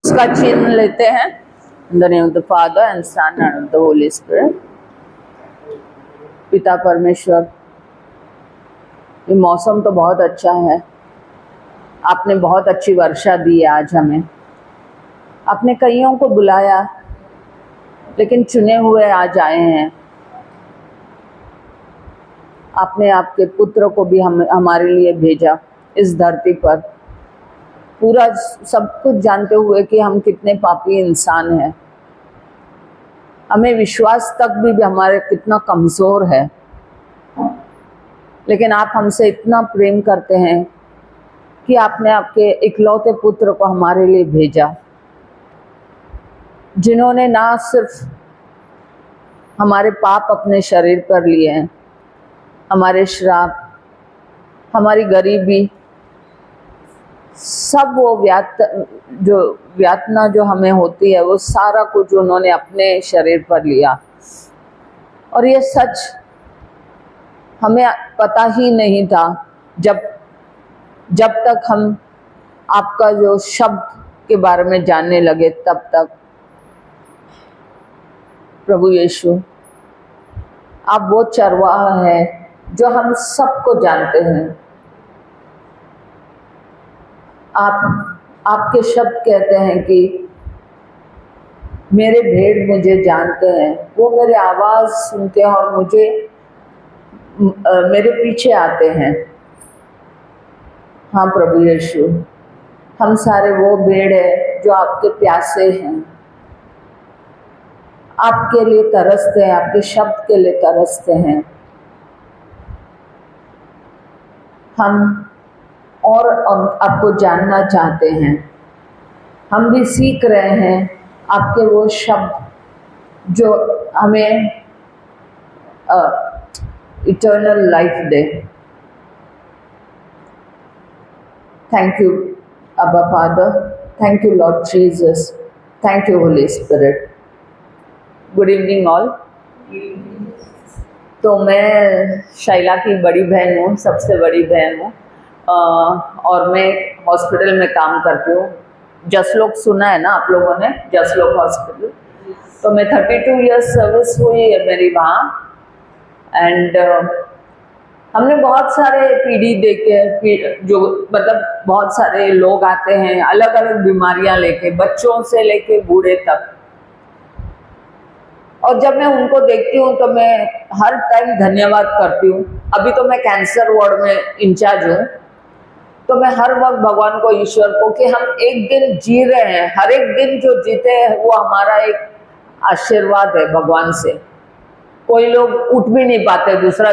उसका चिन्ह लेते हैं। In the name of the Father and Son and of the Holy Spirit. पिता परमेश्वर, ये मौसम तो बहुत अच्छा है। आपने बहुत अच्छी वर्षा दी आज हमें। आपने कईयों को बुलाया, लेकिन चुने हुए आज आए हैं। आपने आपके पुत्र को भी हमारे लिए भेजा इस धरती पर, पूरा सब कुछ जानते हुए कि हम कितने पापी इंसान हैं। हमें विश्वास तक भी हमारे कितना कमज़ोर है, लेकिन आप हमसे इतना प्रेम करते हैं कि आपने आपके इकलौते पुत्र को हमारे लिए भेजा, जिन्होंने ना सिर्फ हमारे पाप अपने शरीर पर लिए हैं, हमारे श्राप, हमारी गरीबी, सब वो यातना जो हमें होती है, वो सारा कुछ उन्होंने अपने शरीर पर लिया। और ये सच हमें पता ही नहीं था जब तक हम आपका जो शब्द के बारे में जानने लगे, तब तक। प्रभु यीशु, आप वो चरवाहा है जो हम सबको जानते हैं। आपके शब्द कहते हैं कि मेरे भेड़ मुझे जानते हैं, वो मेरे आवाज़ सुनते हैं और मेरे पीछे आते हैं। हाँ प्रभु यीशु, हम सारे वो भेड़ हैं जो आपके प्यासे हैं, आपके लिए तरसते हैं, आपके शब्द के लिए तरसते हैं। हम और आपको जानना चाहते हैं। हम भी सीख रहे हैं आपके वो शब्द जो हमें इटर्नल लाइफ दे। Thank you Abba father, thank you Lord Jesus, thank you Holy Spirit. Good evening all. तो मैं शैला की बड़ी बहन हूँ, सबसे बड़ी बहन हूँ, और मैं हॉस्पिटल में काम करती हूँ। जसलोक सुना है ना आप लोगों ने, जसलोक हॉस्पिटल। तो मैं 32 इयर्स सर्विस हुई है मेरी वहाँ। एंड हमने बहुत सारे पीढ़ी देखे, जो मतलब बहुत सारे लोग आते हैं अलग अलग बीमारियां लेके, बच्चों से लेके बूढ़े तक। और जब मैं उनको देखती हूँ तो मैं हर टाइम धन्यवाद करती हूँ। अभी तो मैं कैंसर वार्ड में इंचार्ज हूँ, तो मैं हर वक्त भगवान को, ईश्वर को, कि हम एक दिन जी रहे हैं, हर एक दिन जो जीते हैं वो हमारा एक आशीर्वाद है भगवान से। कोई लोग उठ भी नहीं पाते, दूसरा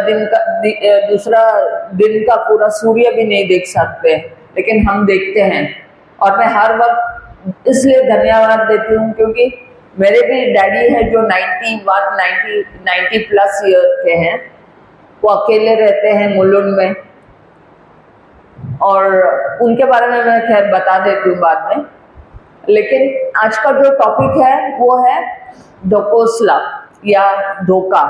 दिन का पूरा सूर्य भी नहीं देख सकते, लेकिन हम देखते हैं। और मैं हर वक्त इसलिए धन्यवाद देती हूँ क्योंकि मेरे भी डैडी है जो 90 प्लस ईयर के हैं। वो अकेले रहते हैं मुलुंड में, और उनके बारे में मैं खैर बता देती हूँ बाद में। लेकिन आज का जो टॉपिक है वो है धोकोस्ला या धोखा।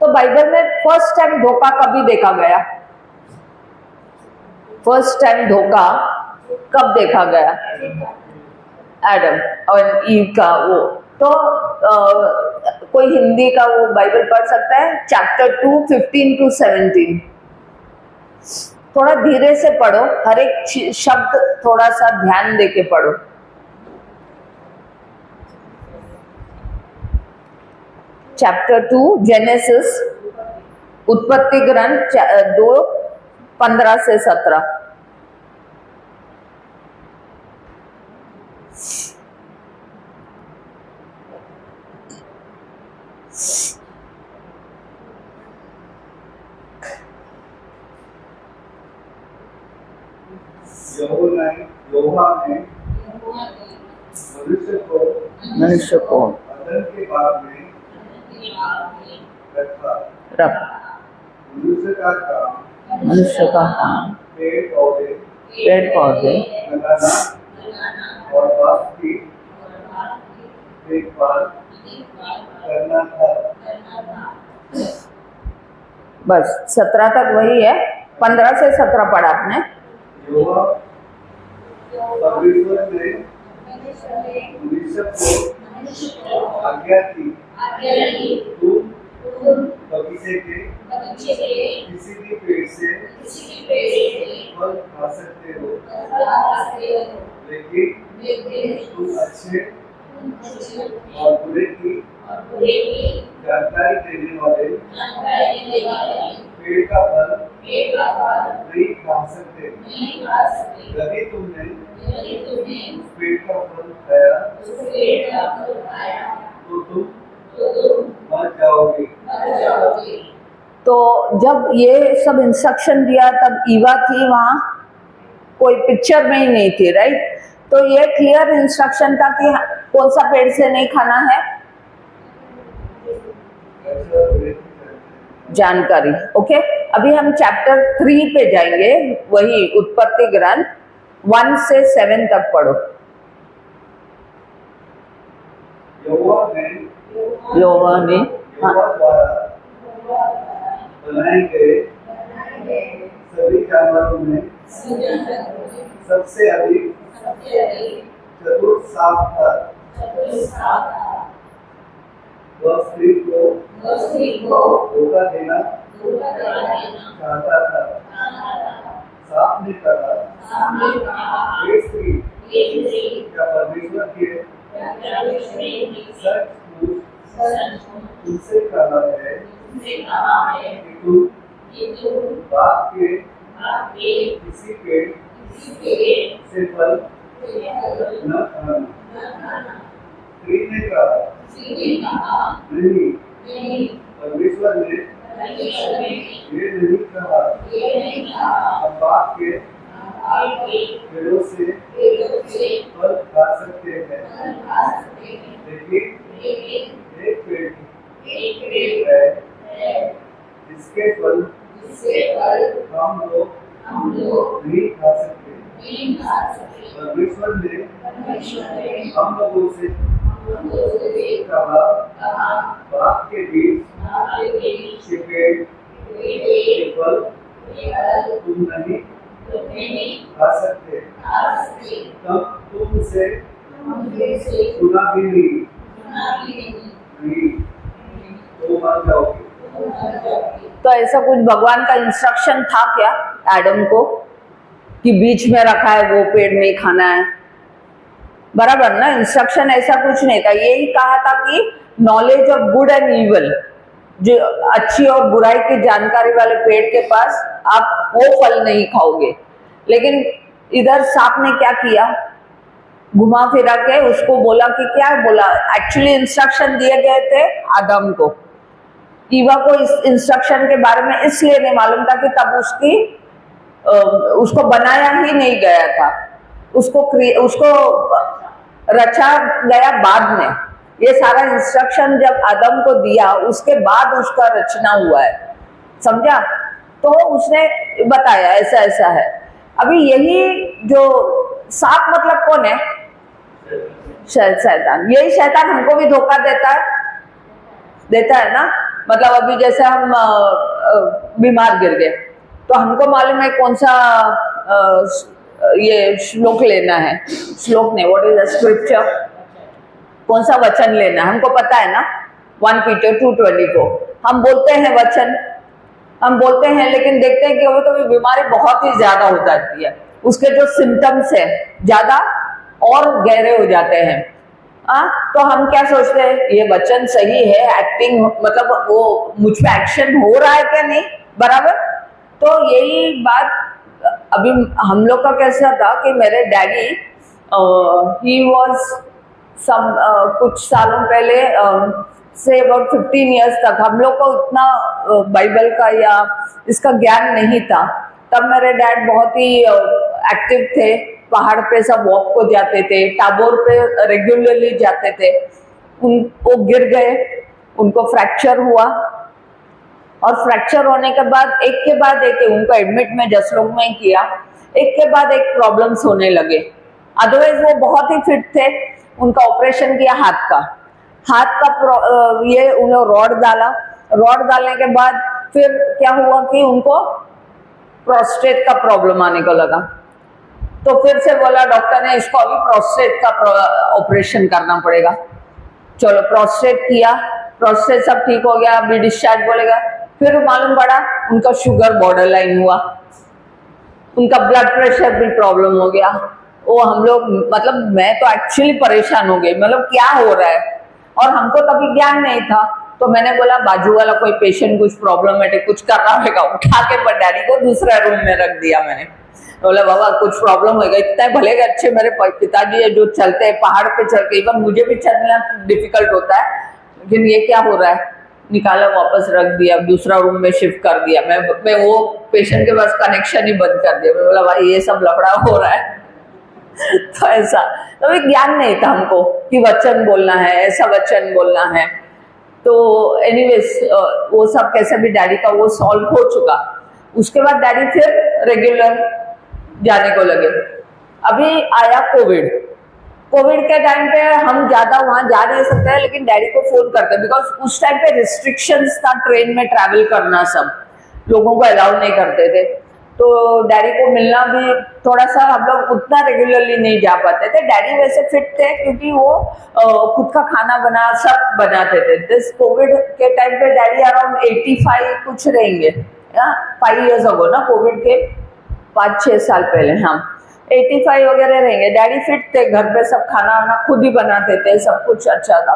तो बाइबल में फर्स्ट टाइम धोखा कभी देखा गया? फर्स्ट टाइम धोखा कब देखा गया? एडम और ईव का वो। तो कोई हिंदी का वो बाइबल पढ़ सकता है? Chapter 2 15 to 17। थोड़ा धीरे से पढ़ो, हर एक शब्द थोड़ा सा ध्यान देके पढ़ो। चैप्टर 2 जेनेसिस, उत्पत्ति ग्रंथ 2 15 से 17। यहोवा ने मनुष्य को अदन के बाद में रख। मनुष्य का काम पेड़ पौधे लगाना और बाग की देखभाल करना था। बस 17 तक वही है। 15 से 17 पढ़ा आपने। यहोवा परमेश्वर ने मनुष्य को आज्ञा की तुम बगीचे के किसी भी पेड़ से फल खा सकते हो, लेकिन तुम अच्छे और बुरे की जानकारी देने वाले पेड़ का फल नहीं खा सकते। यदि तुमने पेड़ का फल खाया तो तुम मर जाओगे। तो जब ये सब इंस्ट्रक्शन दिया तब ईवा थी वहाँ, कोई पिक्चर में ही नहीं थी, राइट। तो ये क्लियर इंस्ट्रक्शन था कि कौन सा पेड़ से नहीं खाना है, जानकारी। ओके, अभी हम चैप्टर 3 पे जाएंगे, वही उत्पत्ति ग्रंथ 1 से 7 तक पढ़ो। यहोवा ने द्वारा बनाए गए सभी जानवरों में सबसे अधिक चतुर सांप था। वह स्त्री को धोखा देना चाहता था। सांप ने कहा, हे स्त्री, क्या परमेश्वर के सचमुच तुमसे कहा है कि तुम बाग के किसी पेड़ से फल न खाना। स्त्री ने कहा, नहीं, परमेश्वर ने ये नहीं कहा, हम बाग के पेड़ों से फल खा सकते हैं, लेकिन एक पेड़ है जिसके फल हम लोग नहीं खा सकते। परमेश्वर ने हम लोगों से कहा, बाग के बीच के पेड़ के फल तुम नहीं खा सकते, तब तुमसे सुना भी नहीं तो मर जाओगे। तो ऐसा कुछ भगवान का इंस्ट्रक्शन था क्या एडम को कि बीच में रखा है वो पेड़ नहीं खाना है, बराबर ना। इंस्ट्रक्शन ऐसा कुछ नहीं था, यही कहा था कि knowledge of good and evil, जो अच्छी और बुराई की जानकारी वाले पेड़ के पास आप वो फल नहीं खाओगे। लेकिन इधर सांप ने क्या किया, घुमा फिरा के उसको बोला कि क्या बोला, एक्चुअली इंस्ट्रक्शन दिए गए थे आदम को। ईवा को इस इंस्ट्रक्शन के बारे में इसलिए नहीं मालूम था कि तब उसको बनाया ही नहीं गया था, उसको रचा गया बाद में। ये सारा इंस्ट्रक्शन जब आदम को दिया उसके बाद उसका रचना हुआ है, समझा। तो उसने बताया ऐसा ऐसा है। अभी यही जो सांप मतलब कौन है, शैतान। यही शैतान हमको भी धोखा देता है ना। मतलब अभी जैसे हम बीमार गिर गए तो हमको मालूम है कौन सा ये श्लोक लेना है, श्लोक नहीं, व्हाट इज द स्क्रिप्चर, कौन सा वचन लेना है हमको पता है ना। 1 Peter 2:24 हम बोलते हैं वचन, हम बोलते हैं, लेकिन देखते हैं कि वो तो बीमारी बहुत ही ज्यादा हो जाती है, उसके जो सिम्टम्स है ज्यादा और गहरे हो जाते हैं। तो हम क्या सोचते हैं, ये वचन सही है, एक्टिंग मतलब वो मुझ पे एक्शन हो रहा है क्या नहीं, बराबर। तो यही बात अभी हम लोग का कैसा था कि मेरे डैडी ही वाज सम कुछ सालों पहले से अबाउट 15 इयर्स तक हम लोग को उतना बाइबल का या इसका ज्ञान नहीं था। तब मेरे डैड बहुत ही एक्टिव थे, पहाड़ पे सब वॉक को जाते थे, टाबोर पे रेगुलरली जाते थे। वो गिर गए, उनको फ्रैक्चर हुआ, और फ्रैक्चर होने के बाद एक उनको एडमिट में जसलोक में किया, एक के बाद एक प्रॉब्लम्स होने लगे। अदरवाइज वो बहुत ही फिट थे। उनका ऑपरेशन किया हाथ का ये उन्होंने रॉड डालने के बाद फिर क्या हुआ कि उनको प्रोस्टेट का प्रॉब्लम आने को लगा। तो फिर से बोला डॉक्टर ने इसको अभी प्रोस्टेट का ऑपरेशन करना पड़ेगा। चलो प्रोस्टेट किया, प्रोस्टेट सब ठीक हो गया, अभी डिस्चार्ज बोलेगा। फिर मालूम पड़ा उनका शुगर बॉर्डर लाइन हुआ, उनका ब्लड प्रेशर भी प्रॉब्लम हो गया। वो हम लोग मतलब मैं तो एक्चुअली परेशान हो गई, मतलब क्या हो रहा है, और हमको तभी ज्ञान नहीं था। तो मैंने बोला बाजू वाला कोई पेशेंट कुछ प्रॉब्लमेटिक कुछ कर रहा होगा, उठा के डैडी को दूसरा रूम में रख दिया मैंने। बोला बाबा कुछ प्रॉब्लम होगा, इतना भले अच्छे मेरे पिताजी है जो चलते हैं पहाड़ पे चल के, इवन मुझे भी चलना डिफिकल्ट होता है, लेकिन ये क्या हो रहा है। निकाला, वापस रख दिया, दूसरा रूम में शिफ्ट कर दिया। मैं वो पेशेंट के पास कनेक्शन ही बंद कर दिया। मैं बोला भाई ये सब लफड़ा हो रहा है। तो ऐसा तो ज्ञान नहीं था हमको कि वचन बोलना है, ऐसा वचन बोलना है। तो एनीवेज वो सब कैसे भी डैडी का वो सॉल्व हो चुका। उसके बाद डैडी फिर रेगुलर जाने को लगे। अभी आया कोविड के टाइम पे हम ज्यादा वहां जा नहीं सकते हैं, लेकिन डैडी को फोन करते, बिकॉज उस टाइम पे रिस्ट्रिक्शंस था, ट्रेन में ट्रैवल करना सब लोगों को अलाउ नहीं करते थे। तो डैडी को मिलना भी थोड़ा सा हम लोग उतना रेगुलरली नहीं जा पाते थे। डैडी वैसे फिट थे क्योंकि वो खुद का खाना बना सब बनाते थे। दिस कोविड के टाइम पे डैडी अराउंड 85 कुछ रहेंगे, 5 years ago ना, कोविड के 5-6 साल पहले, हाँ 85 वगैरह रहेंगे। डैडी फिट थे, घर पे सब खाना वाना खुद ही बनाते थे, सब कुछ अच्छा था।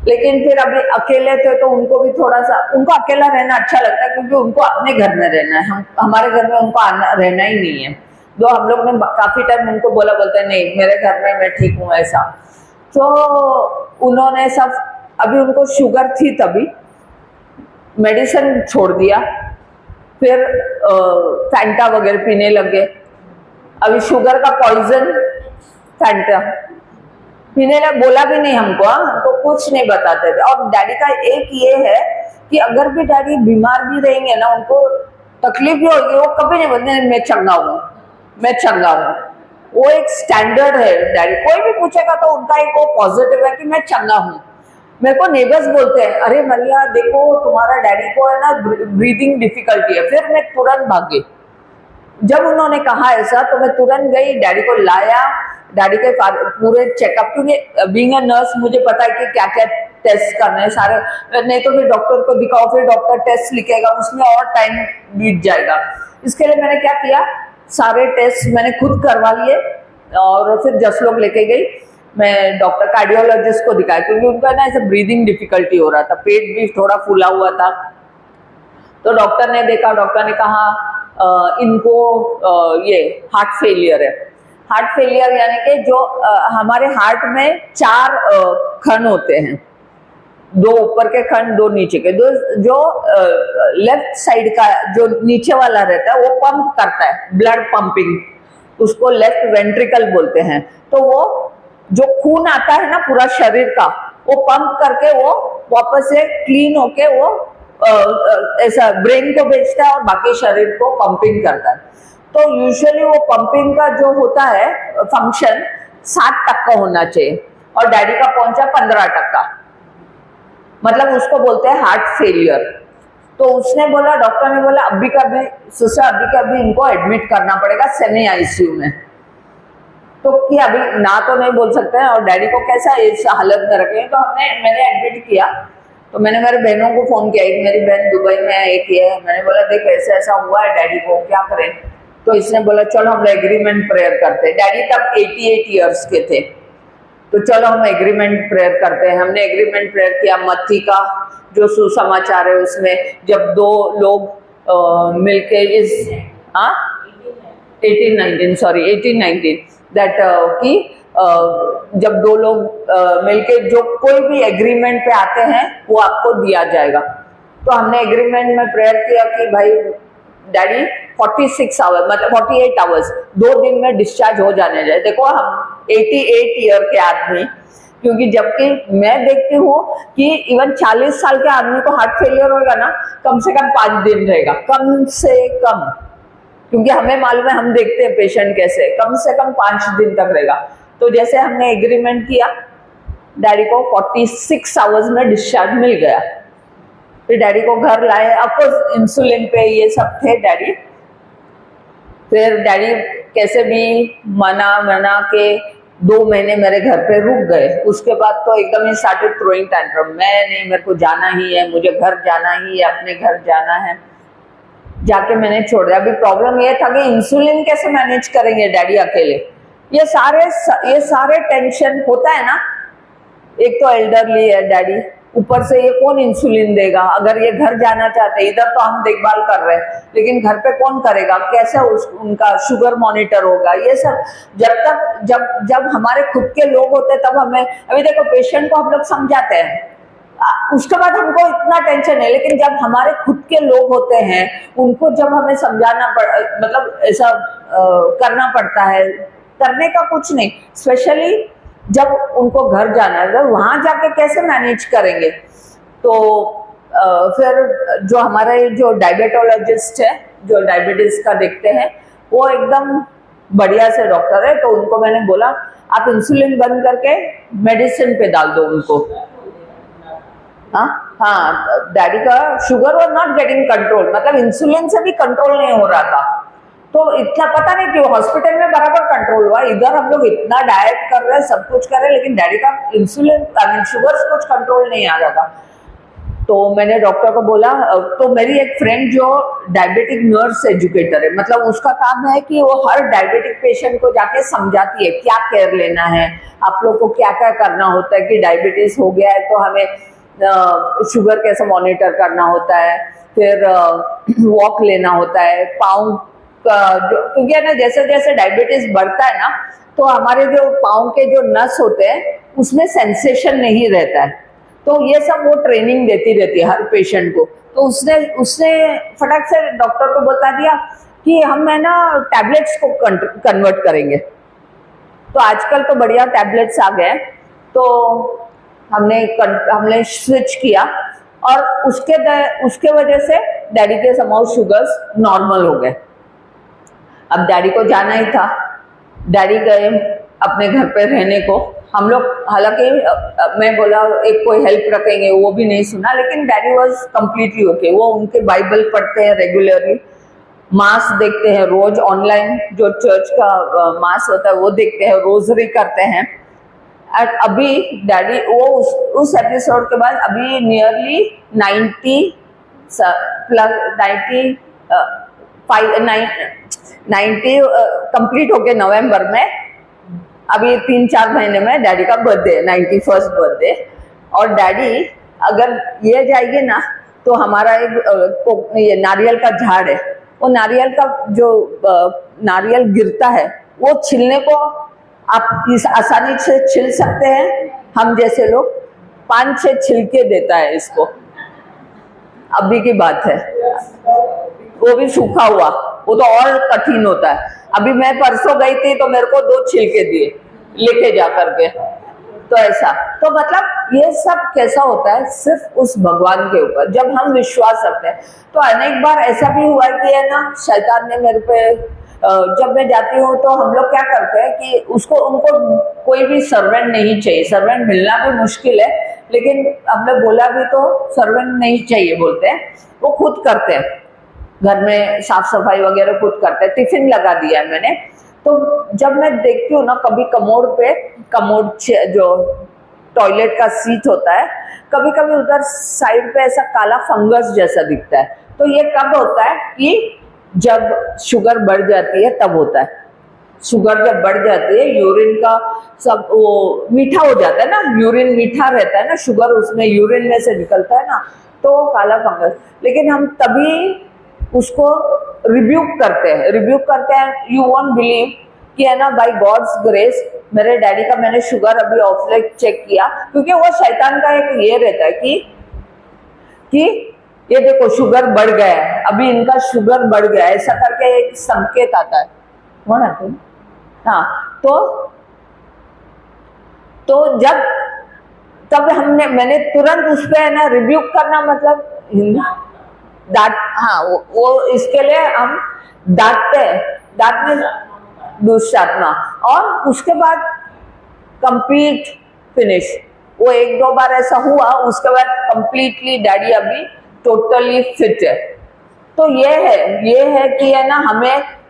लेकिन फिर अभी अकेले थे तो उनको भी थोड़ा सा, उनको अकेला रहना अच्छा लगता है क्योंकि उनको अपने घर में रहना है। हमारे घर में उनको रहना ही नहीं है। तो हम लोग ने काफी टाइम उनको बोलते नहीं मेरे घर में मैं ठीक हूँ ऐसा। तो उन्होंने सब, अभी उनको शुगर थी तभी मेडिसिन छोड़ दिया, फिर फैंटा वगैरह पीने लगे। अभी शुगर का पॉइजन फैंटा पीने लगे, बोला भी नहीं हमको कुछ नहीं बताते थे। और डैडी का एक ये है कि अगर भी डैडी बीमार भी रहेंगे ना, उनको तकलीफ भी होगी, वो कभी नहीं बोलते मैं चंगा हूँ। वो एक स्टैंडर्ड है डैडी। कोई भी पूछेगा तो उनका एक वो पॉजिटिव है कि मैं चंगा हूँ। मेरे को नेबर्स बोलते हैं अरे मलिया देखो तुम्हारा डैडी को है ना ब्रीदिंग डिफिकल्टी है। फिर मैं तुरंत भाग गई। जब उन्होंने कहा ऐसा तो मैं तुरंत गई, डैडी को लाया, डैडी के पूरे चेकअप, क्योंकि बीइंग अ नर्स मुझे पता है कि क्या क्या टेस्ट करने हैं सारे, नहीं तो फिर डॉक्टर को दिखाओ, फिर डॉक्टर टेस्ट लिखेगा, उसमें और टाइम बीत जाएगा। इसके लिए मैंने क्या किया, सारे टेस्ट मैंने खुद करवा लिए और फिर जसलोक लेके गई। मैं डॉक्टर कार्डियोलॉजिस्ट को दिखाया क्योंकि उनका ना ऐसा ब्रीदिंग डिफिकल्टी हो रहा था, पेट भी थोड़ा फूला हुआ था। तो डॉक्टर ने देखा, डॉक्टर ने कहा इनको ये हार्ट फेलियर है। हार्ट फेलियर यानी कि जो हमारे हार्ट में 4 खंड होते हैं, 2 ऊपर के खंड, 2 नीचे के। जो लेफ्ट साइड का जो नीचे वाला रहता है वो पंप करता है, ब्लड पंपिंग, उसको लेफ्ट वेंट्रिकल बोलते हैं। तो वो जो खून आता है ना पूरा शरीर का, वो पंप करके वो वापस से क्लीन होके वो ऐसा ब्रेन को भेजता है और बाकी शरीर को पंपिंग करता है। तो यूजुअली वो पंपिंग का जो होता है फंक्शन 7% होना चाहिए और डैडी का पहुंचा 15%, मतलब उसको बोलते हैं हार्ट फेलियर। तो उसने बोला, डॉक्टर ने बोला अभी का भी इनको एडमिट करना पड़ेगा सेमी आईसीयू में। तो कि अभी ना तो नहीं बोल सकते हैं और डैडी को कैसा इस हालत में रखेंगे। तो मैंने एडमिट किया। तो मैंने मेरे बहनों को फोन किया, एक मेरी बहन दुबई में है, एक ये है। मैंने बोला देख ऐसा हुआ है डैडी को, क्या करें। तो इसने बोला चलो हम एग्रीमेंट प्रेयर करते हैं। डैडी तब 88 ईयर्स के थे। तो चलो हम एग्रीमेंट प्रेयर करते हैं। हमने एग्रीमेंट प्रेयर किया। मत्ती का जो सुसमाचार है उसमें जब 2 लोग मिलके इस 1819 दैट कि जब 2 लोग मिलके जो कोई भी एग्रीमेंट पे आते हैं वो आपको दिया जाएगा। तो हमने एग्रीमेंट में प्रेयर किया कि भाई डैडी 46 आवर्स मतलब 48 आवर्स 2 दिन में डिस्चार्ज हो जाने जाए। देखो हम 88 ईयर के आदमी, क्योंकि जबकि मैं देखती हूँ कि इवन 40 साल के आदमी को हार्ट फेलियर होगा ना कम से कम 5 दिन रहेगा, कम से कम, क्योंकि हमें मालूम है, हम देखते हैं पेशेंट कैसे, कम से कम 5 दिन तक रहेगा। तो जैसे हमने एग्रीमेंट किया, डैडी को 46 आवर्स में डिस्चार्ज मिल गया। फिर डैडी को घर लाए, ऑफकोर्स इंसुलिन पे ये सब थे डैडी। फिर डैडी कैसे भी मना के 2 महीने मेरे घर पे रुक गए। उसके बाद तो एकदम ही स्टार्टेड थ्रोइंग टैंट्रम, मैं नहीं, मेरे को जाना ही है, मुझे घर जाना ही है, अपने घर जाना है। जाके मैंने छोड़ दिया। अभी प्रॉब्लम ये था कि इंसुलिन कैसे मैनेज करेंगे डैडी अकेले, ये सारे टेंशन होता है ना। एक तो एल्डरली है डैडी, ऊपर से ये कौन इंसुलिन देगा। अगर ये घर जाना चाहते, इधर तो हम देखभाल कर रहे हैं, लेकिन घर पे कौन करेगा, कैसे उनका शुगर मॉनिटर होगा, ये सब जब हमारे खुद के लोग होते तब हमें, अभी देखो पेशेंट को हम लोग समझाते हैं, उसके बाद हमको इतना टेंशन है, लेकिन जब हमारे खुद के लोग होते हैं उनको जब हमें समझाना मतलब ऐसा करना पड़ता है, करने का कुछ नहीं, स्पेशली जब उनको घर जाना है, वहां जाके कैसे मैनेज करेंगे। तो फिर जो हमारे जो डायबिटोलॉजिस्ट है, जो डायबिटीज का देखते हैं, वो एकदम बढ़िया से डॉक्टर है, तो उनको मैंने बोला आप इंसुलिन बंद करके मेडिसिन पे डाल दो उनको। हाँ, डैडी का sugar was not getting control, मतलब इंसुलिन से भी कंट्रोल नहीं हो रहा था। तो इतना पता नहीं क्यों हॉस्पिटल में बराबर कंट्रोल हुआ, इधर हम लोग इतना डाइट कर रहे हैं, सब कुछ कर रहे हैं, लेकिन डैडी का इंसुलिन शुगर से कुछ कंट्रोल नहीं आ रहा था। तो मैंने डॉक्टर को बोला, तो मेरी एक फ्रेंड जो डायबिटिक नर्स एजुकेटर है, मतलब उसका काम है कि वो हर डायबिटिक पेशेंट को जाके समझाती है क्या केयर लेना है, आप लोग को क्या क्या करना होता है, कि डायबिटीज हो गया है तो हमें शुगर कैसे मॉनिटर करना होता है, फिर वॉक लेना होता है, पाँव का क्योंकि है ना, जैसे जैसे डायबिटीज बढ़ता है ना, तो हमारे जो पाँव के जो नस होते हैं उसमें सेंसेशन नहीं रहता है। तो ये सब वो ट्रेनिंग देती रहती है हर पेशेंट को। तो उसने फटाक से डॉक्टर को बता दिया कि हम है ना टैबलेट्स को कन्वर्ट करेंगे। तो आजकल तो बढ़िया टैबलेट्स आ गए, तो हमने स्विच किया, और उसके वजह से डैडी के समाउ शुगर्स नॉर्मल हो गए। अब डैडी को जाना ही था, डैडी गए अपने घर पे रहने को। हम लोग हालांकि मैं बोला एक कोई हेल्प रखेंगे, वो भी नहीं सुना, लेकिन डैडी वाज कंप्लीटली ओके। वो उनके बाइबल पढ़ते हैं रेगुलरली, मास देखते हैं रोज, ऑनलाइन जो चर्च का मास होता है वो देखते हैं, रोजरी करते हैं। और अभी डैडी वो उस एपिसोड के बाद अभी नियरली 90 कंप्लीट हो गए नवंबर में। अभी 3-4 महीने में डैडी का बर्थडे, 91st बर्थडे। और डैडी अगर ये जाएगी ना, तो हमारा एक ये नारियल का झाड़ है, वो नारियल का जो नारियल गिरता है वो छिलने को आप इस आसानी से छिल सकते हैं। हम जैसे लोग 5-6 छिलके देता है इसको, अभी की बात है, वो भी सूखा हुआ, वो तो और कठिन होता है। अभी मैं परसों गई थी तो मेरे को 2 छिलके दिए लेके जा करके। तो ऐसा, तो मतलब ये सब कैसा होता है, सिर्फ उस भगवान के ऊपर जब हम विश्वास रखते हैं। तो अनेक बार ऐसा भी हुआ कि है ना, शैतान ने मेरे पे, जब मैं जाती हूँ तो हम लोग क्या करते हैं कि उनको कोई भी सर्वेंट नहीं चाहिए, सर्वेंट मिलना भी मुश्किल है, लेकिन हमने बोला भी तो सर्वेंट नहीं चाहिए बोलते हैं, वो खुद करते हैं, घर में साफ सफाई वगैरह खुद करते हैं। टिफिन लगा दिया है मैंने। तो जब मैं देखती हूँ ना, कभी कमोड जो टॉयलेट का सीट होता है, कभी कभी उधर साइड पे ऐसा काला फंगस जैसा दिखता है। तो ये कब होता है कि जब शुगर बढ़ जाती है तब होता है। शुगर जब बढ़ जाती है, यूरिन का सब वो मीठा हो जाता है ना, यूरिन मीठा रहता है ना, शुगर उसमें यूरिन में से निकलता है ना, तो काला फंगस। लेकिन हम तभी उसको रिब्यूक करते हैं। यू वोंट बिलीव कि है ना, बाय गॉड्स ग्रेस मेरे डैडी का मैंने शुगर अभी ऑफलाइन चेक किया, क्योंकि वो शैतान का एक ये रहता है कि ये देखो शुगर बढ़ गया है, अभी इनका शुगर बढ़ गया है, ऐसा करके एक संकेत आता है। हो ना तुम? हाँ, तो तब मैंने तुरंत उस पे है ना रिब्यूक करना, मतलब हिंदी डांट, हाँ, वो इसके लिए हम डांटते हैं, डांटने दुष्ट आत्मा। और उसके बाद कंप्लीट फिनिश। वो 1-2 बार ऐसा हुआ, उसके बाद कंप्लीटली डैडी अभी टोटली फिट है। तो ये है कि है ना,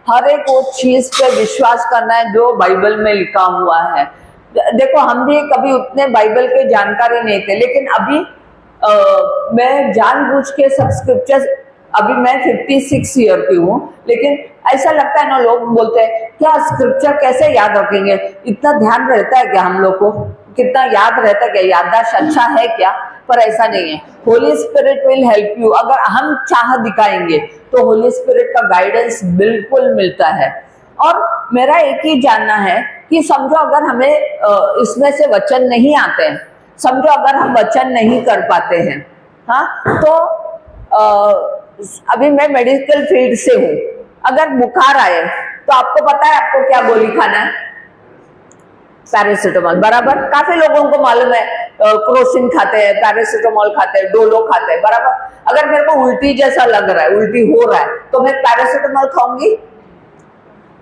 हर एक वो चीज पे विश्वास करना है जो बाइबल में लिखा हुआ है। देखो हम भी कभी उतने बाइबल के जानकारी नहीं थे, लेकिन अभी मैं जानबूझ के सब स्क्रिप्चर्स, अभी मैं 56 ईयर की हूँ, लेकिन ऐसा लगता है ना, लोग बोलते हैं क्या स्क्रिप्चर कैसे याद रखेंगे, इतना ध्यान रहता है क्या हम लोग को, कितना याद रहता है क्या, याददाश्त अच्छा है क्या? पर ऐसा नहीं है। Holi spirit will help you. अगर हम चाह दिखाएंगे तो होली स्पिरिट का गाइडेंस बिल्कुल मिलता है। और मेरा एक ही जानना है कि समझो अगर हमें इसमें से वचन नहीं आते हैं, समझो अगर हम वचन नहीं कर पाते हैं, हाँ, तो अभी मैं मेडिकल फील्ड से हूँ, अगर बुखार आए तो आपको पता है आपको क्या गोली खाना है? पैरासिटामोल, बराबर। काफी लोगों को मालूम है क्रोसिन खाते हैं, पैरासिटामोल खाते हैं, डोलो खाते हैं, बराबर। अगर मेरे को उल्टी जैसा लग रहा है, उल्टी हो रहा है, तो मैं पैरासिटामोल खाऊंगी?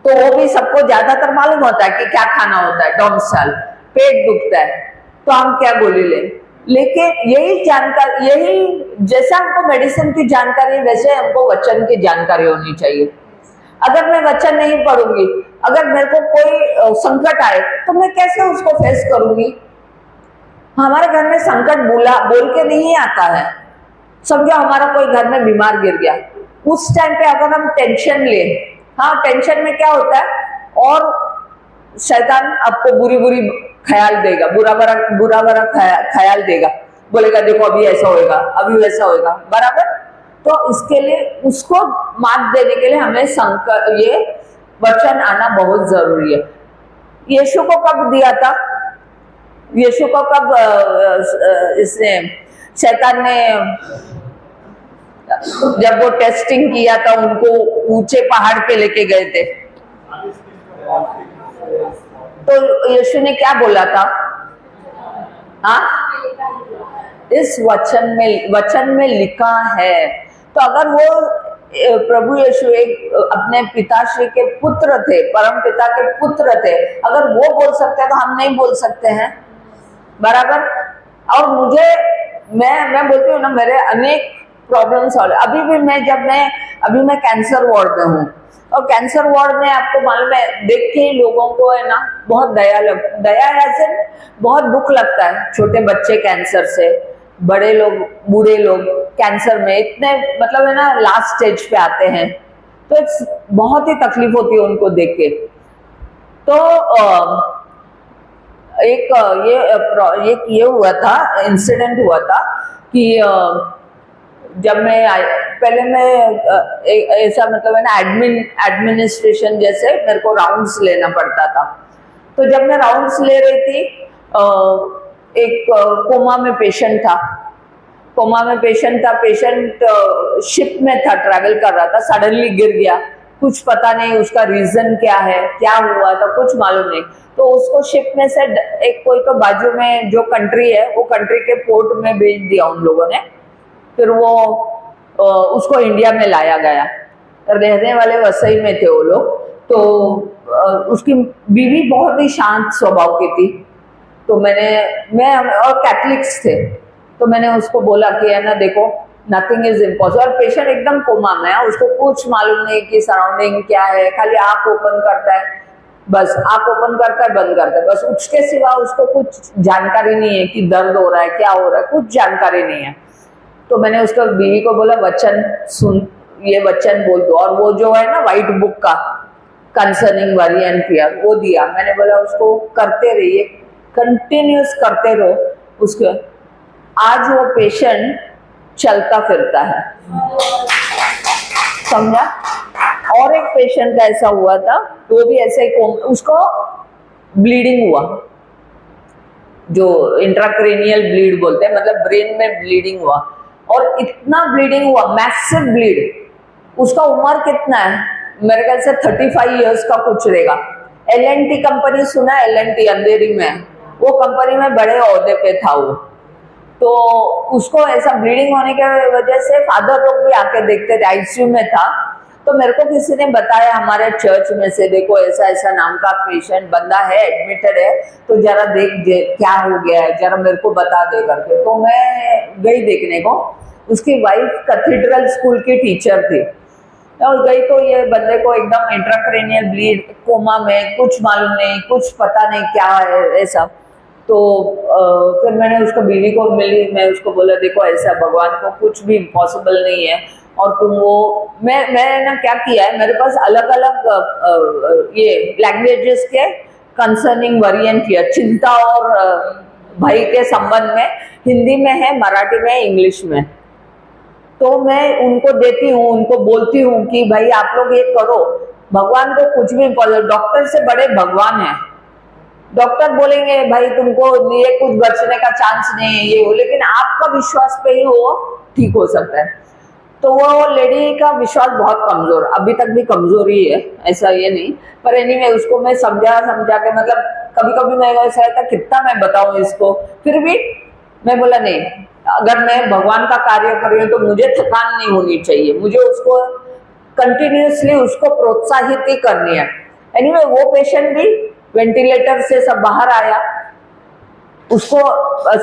तो वो भी सबको ज्यादातर मालूम होता है कि क्या खाना होता है, डोमसाल। पेट दुखता है तो हम क्या गोली लें? लेकिन यही जानकारी, यही जैसा हमको मेडिसिन की जानकारी, वैसे हमको वचन की जानकारी होनी चाहिए। अगर मैं वचन नहीं पढ़ूंगी, अगर मेरे को कोई संकट आए तो मैं कैसे उसको फेस करूंगी? हमारे घर में संकट बोल के नहीं आता है। समझो हमारा कोई घर में बीमार गिर गया, उस टाइम पे अगर हम टेंशन ले, हाँ, टेंशन में क्या होता है, और शैतान आपको बुरी बुरी ख्याल देगा, बुरा बुरा ख्याल देगा, बोलेगा देखो अभी ऐसा होएगा, अभी वैसा होएगा, बराबर। तो इसके लिए, उसको मात देने के लिए हमें ये वचन आना बहुत जरूरी है। यीशु को कब दिया था? यीशु को कब इसने, शैतान ने जब वो टेस्टिंग किया था, उनको ऊंचे पहाड़ पे लेके गए थे, तो यीशु ने क्या बोला था? हाँ, इस वचन में लिखा है। तो अगर वो प्रभु यीशु एक अपने पिताश्री के पुत्र थे, परम पिता के पुत्र थे, अगर वो बोल सकते हैं तो हम नहीं बोल सकते हैं, बराबर। और मुझे, मैं बोलती हूँ ना, मेरे अनेक प्रॉब्लम्स और अभी मैं कैंसर वार्ड में हूँ, और कैंसर वार्ड में आपको मालूम है, देख के लोगों को है ना बहुत दया ऐसे बहुत दुख लगता है। छोटे बच्चे कैंसर से, बड़े लोग, बूढ़े लोग कैंसर में इतने, मतलब है ना, लास्ट स्टेज पे आते हैं, तो बहुत ही तकलीफ होती है उनको देख के। तो एक ये हुआ था, इंसिडेंट हुआ था कि जब पहले मैं ऐसा, मतलब है ना, एडमिनिस्ट्रेशन जैसे मेरे को राउंड्स लेना पड़ता था। तो जब मैं राउंड्स ले रही थी, एक कोमा में पेशेंट था, पेशेंट शिप में था, ट्रैवल कर रहा था, सडनली गिर गया, कुछ पता नहीं उसका रीजन क्या है, क्या हुआ था, कुछ मालूम नहीं। तो उसको शिप में से एक कोई तो बाजू में जो कंट्री है, वो कंट्री के पोर्ट में भेज दिया उन लोगों ने। फिर वो उसको इंडिया में लाया गया। रहने वाले वसई में थे वो लोग। तो उसकी बीवी बहुत ही शांत स्वभाव की थी। तो मैं और कैथलिक्स थे, तो मैंने उसको बोला कि है ना, देखो नथिंग इज इम्पॉसिबल। और पेशेंट एकदम कोमा में है, उसको कुछ मालूम नहीं कि सराउंडिंग क्या है, खाली आंख ओपन करता है, बस आंख ओपन करता है, बंद करता है, बस। उसके सिवा उसको कुछ जानकारी नहीं है कि दर्द हो रहा है, क्या हो रहा है, कुछ जानकारी नहीं है। तो मैंने उसको बीवी को बोला, वचन सुन, ये वचन बोल दो। और वो जो है ना व्हाइट बुक का कंसर्निंग वरी एंड फियर, वो दिया। मैंने बोला उसको करते रहिए, कंटिन्यूस करते रहो उसको। आज वो पेशेंट चलता फिरता है, समझा। और एक पेशेंट का ऐसा हुआ था, वो भी ऐसे ही, उसको ब्लीडिंग हुआ, जो इंट्राक्रेनियल ब्लीड बोलते हैं, मतलब ब्रेन में ब्लीडिंग हुआ। और इतना ब्लीडिंग हुआ, मैसिव ब्लीड। उसका उम्र कितना है? मेरे ख्याल से 35 इयर्स का कुछ रहेगा। L&T कंपनी सुना है? L&T अंधेरी में, वो कंपनी में बड़े ओहदे पे था वो। तो उसको ऐसा ब्लीडिंग होने की वजह से फादर लोग भी आके देखते थे, आईसीयू में था। तो मेरे को किसी ने बताया हमारे चर्च में से, देखो ऐसा ऐसा नाम का पेशेंट बंदा है, एडमिटेड है, तो जरा देख क्या हो गया है, जरा मेरे को बता दे करके। तो मैं गई देखने को। उसकी वाइफ कैथेड्रल स्कूल की टीचर थी। और गई तो ये बंदे को एकदम इंट्राक्रेनियल ब्लीड, कोमा में, कुछ मालूम नहीं, कुछ पता नहीं क्या है ऐसा। तो फिर मैंने उसको बीवी को मिली, मैं उसको बोला देखो ऐसा भगवान को कुछ भी इम्पॉसिबल नहीं है, और तुम वो मैं ना क्या किया है, मेरे पास अलग अलग ये लैंग्वेजेस के कंसर्निंग वेरिएंट किया, चिंता और भय के संबंध में, हिंदी में है, मराठी में, इंग्लिश में। तो मैं उनको देती हूँ, उनको बोलती हूँ कि भाई आप लोग ये करो, भगवान को कुछ भी, डॉक्टर से बड़े भगवान है। डॉक्टर बोलेंगे भाई तुमको ये कुछ बचने का चांस नहीं है ये हो, लेकिन आपका विश्वास पे ही वो ठीक हो सकता है। तो वो लेडी का विश्वास बहुत कमजोर, अभी तक भी कमजोर ही है, ऐसा ये नहीं, पर एनीवे उसको मैं समझा के, मतलब कभी कभी मैं ऐसा रहता कितना मैं बताऊं इसको, फिर भी मैं बोला नहीं, अगर मैं भगवान का कार्य कर रही हूँ तो मुझे थकान नहीं होनी चाहिए, मुझे उसको कंटिन्यूसली उसको प्रोत्साहित ही करनी है। एनीवे वो पेशेंट भी वेंटिलेटर से सब बाहर आया, उसको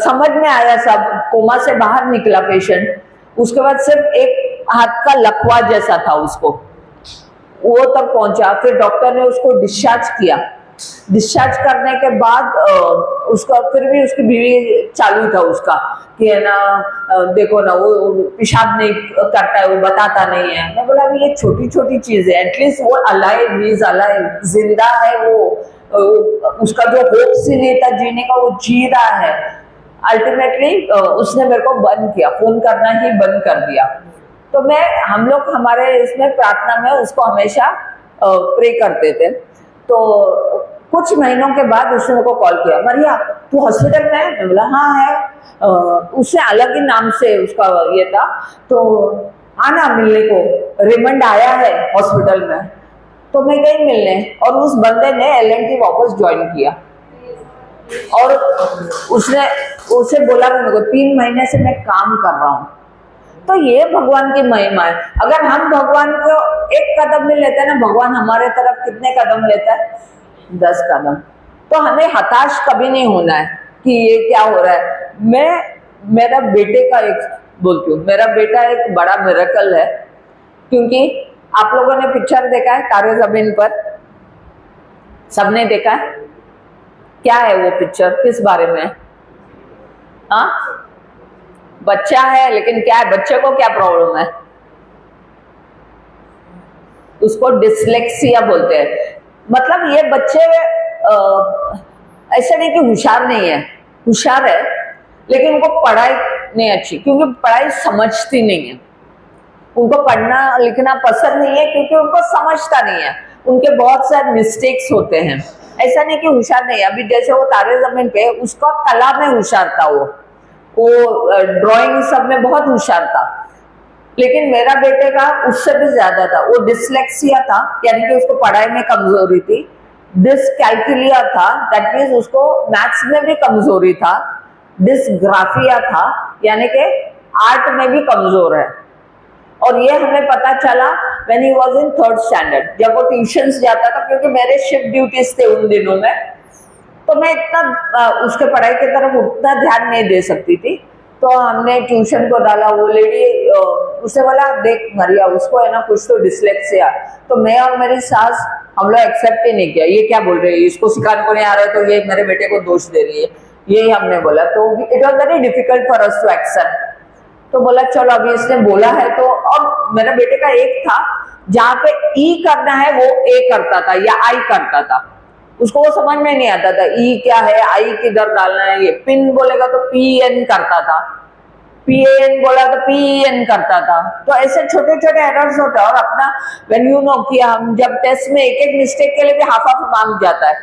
समझ में आया, सब कोमा से बाहर निकला पेशेंट। उसके बाद सिर्फ एक हाथ का लकवा जैसा था उसको, वो तक पहुंचा। फिर डॉक्टर ने उसको डिस्चार्ज किया। डिस्चार्ज करने के बाद उसका फिर भी उसकी बीवी चालू था उसका कि है ना, देखो ना वो पेशाब नहीं करता है, वो बताता नहीं है। मैं बोला अभी ये छोटी छोटी चीज है, एटलीस्ट वो अलाइव, ही इज अलाइव, जिंदा है वो, उसका जो होप से नहीं था जीने का वो जी रहा है। अल्टीमेटली उसने मेरे को बंद किया, फोन करना ही बंद कर दिया। तो हम लोग हमारे इसमें प्रार्थना में उसको हमेशा प्रे करते थे। तो कुछ महीनों के बाद उसने मेरे को कॉल किया, मरिया तू हॉस्पिटल में है? मैं बोला हाँ है। उससे अलग ही नाम से उसका ये था, तो आना मिलने को, रेमंड आया है हॉस्पिटल में। तो मैं गई मिलने, और उस बंदे ने L&T वापस ज्वाइन किया, और उसने बोला मेरे को 3 महीने से मैं काम कर रहा हूँ। तो ये भगवान की महिमा है। अगर हम भगवान को एक कदम भी लेते हैं ना, भगवान हमारे तरफ कितने कदम लेता है? 10 कदम। तो हमें हताश कभी नहीं होना है कि ये क्या हो रहा है। मेरा बेटे का एक बोलती हूँ, मेरा बेटा एक बड़ा मिरेकल है, क्योंकि आप लोगों ने पिक्चर देखा है तारे जमीन पर, सबने देखा है? क्या है वो पिक्चर, किस बारे में? हाँ, बच्चा है, लेकिन क्या है, बच्चे को क्या प्रॉब्लम है? उसको डिसलेक्सिया बोलते हैं। मतलब ये बच्चे ऐसा नहीं कि होशियार नहीं है, होशियार है, लेकिन उनको पढ़ाई नहीं अच्छी, क्योंकि पढ़ाई समझती नहीं है। उनको पढ़ना लिखना पसंद नहीं है, क्योंकि उनको समझता नहीं है। उनके बहुत सारे मिस्टेक्स होते हैं। ऐसा नहीं कि होशियार नहीं है। अभी जैसे वो तारे जमीन पे, उसका कला में होशियार था, वो ड्राइंग सब में बहुत होशियार था, लेकिन मेरा बेटे का उससे भी ज्यादा था। वो डिसलेक्सिया था, यानी कि उसको पढ़ाई में कमजोरी थी। डिसकैल्कुलिया था, दैट मीन्स उसको मैथ्स में भी कमजोरी था। डिसग्राफिया था, यानी कि आर्ट में भी कमजोर है। और ये हमें पता चला when he was in 3rd standard, जब वो ट्यूशंस जाता था, क्योंकि मेरे शिफ्ट ड्यूटीज थे उन दिनों में, तो मैं इतना उसके पढ़ाई की तरफ उतना ध्यान नहीं दे सकती थी। तो हमने ट्यूशन को डाला। वो लेडी उसे बोला देख मरिया, उसको है ना कुछ तो डिसलेक्सिया। तो मैं और मेरी सास, हम लोग एक्सेप्ट ही नहीं किया। ये क्या बोल रही है, इसको सिखाने को नहीं आ रहा है, तो ये मेरे बेटे को दोष दे रही है, यही हमने बोला। तो it was very difficult for us to accept. तो बोला चलो अभी इसने बोला है तो। और मेरे बेटे का एक था, जहाँ पे ई करना है वो ए करता था या आई करता था, उसको वो समझ में नहीं आता था ई क्या है, आई किधर डालना है। ये पिन बोलेगा तो PN करता था, PAN बोला तो PEN करता था। तो ऐसे छोटे छोटे एरर्स होते हैं। और अपना व्हेन यू नो कि हम जब टेस्ट में एक एक मिस्टेक के लिए भी हाफ मार्क जाता है।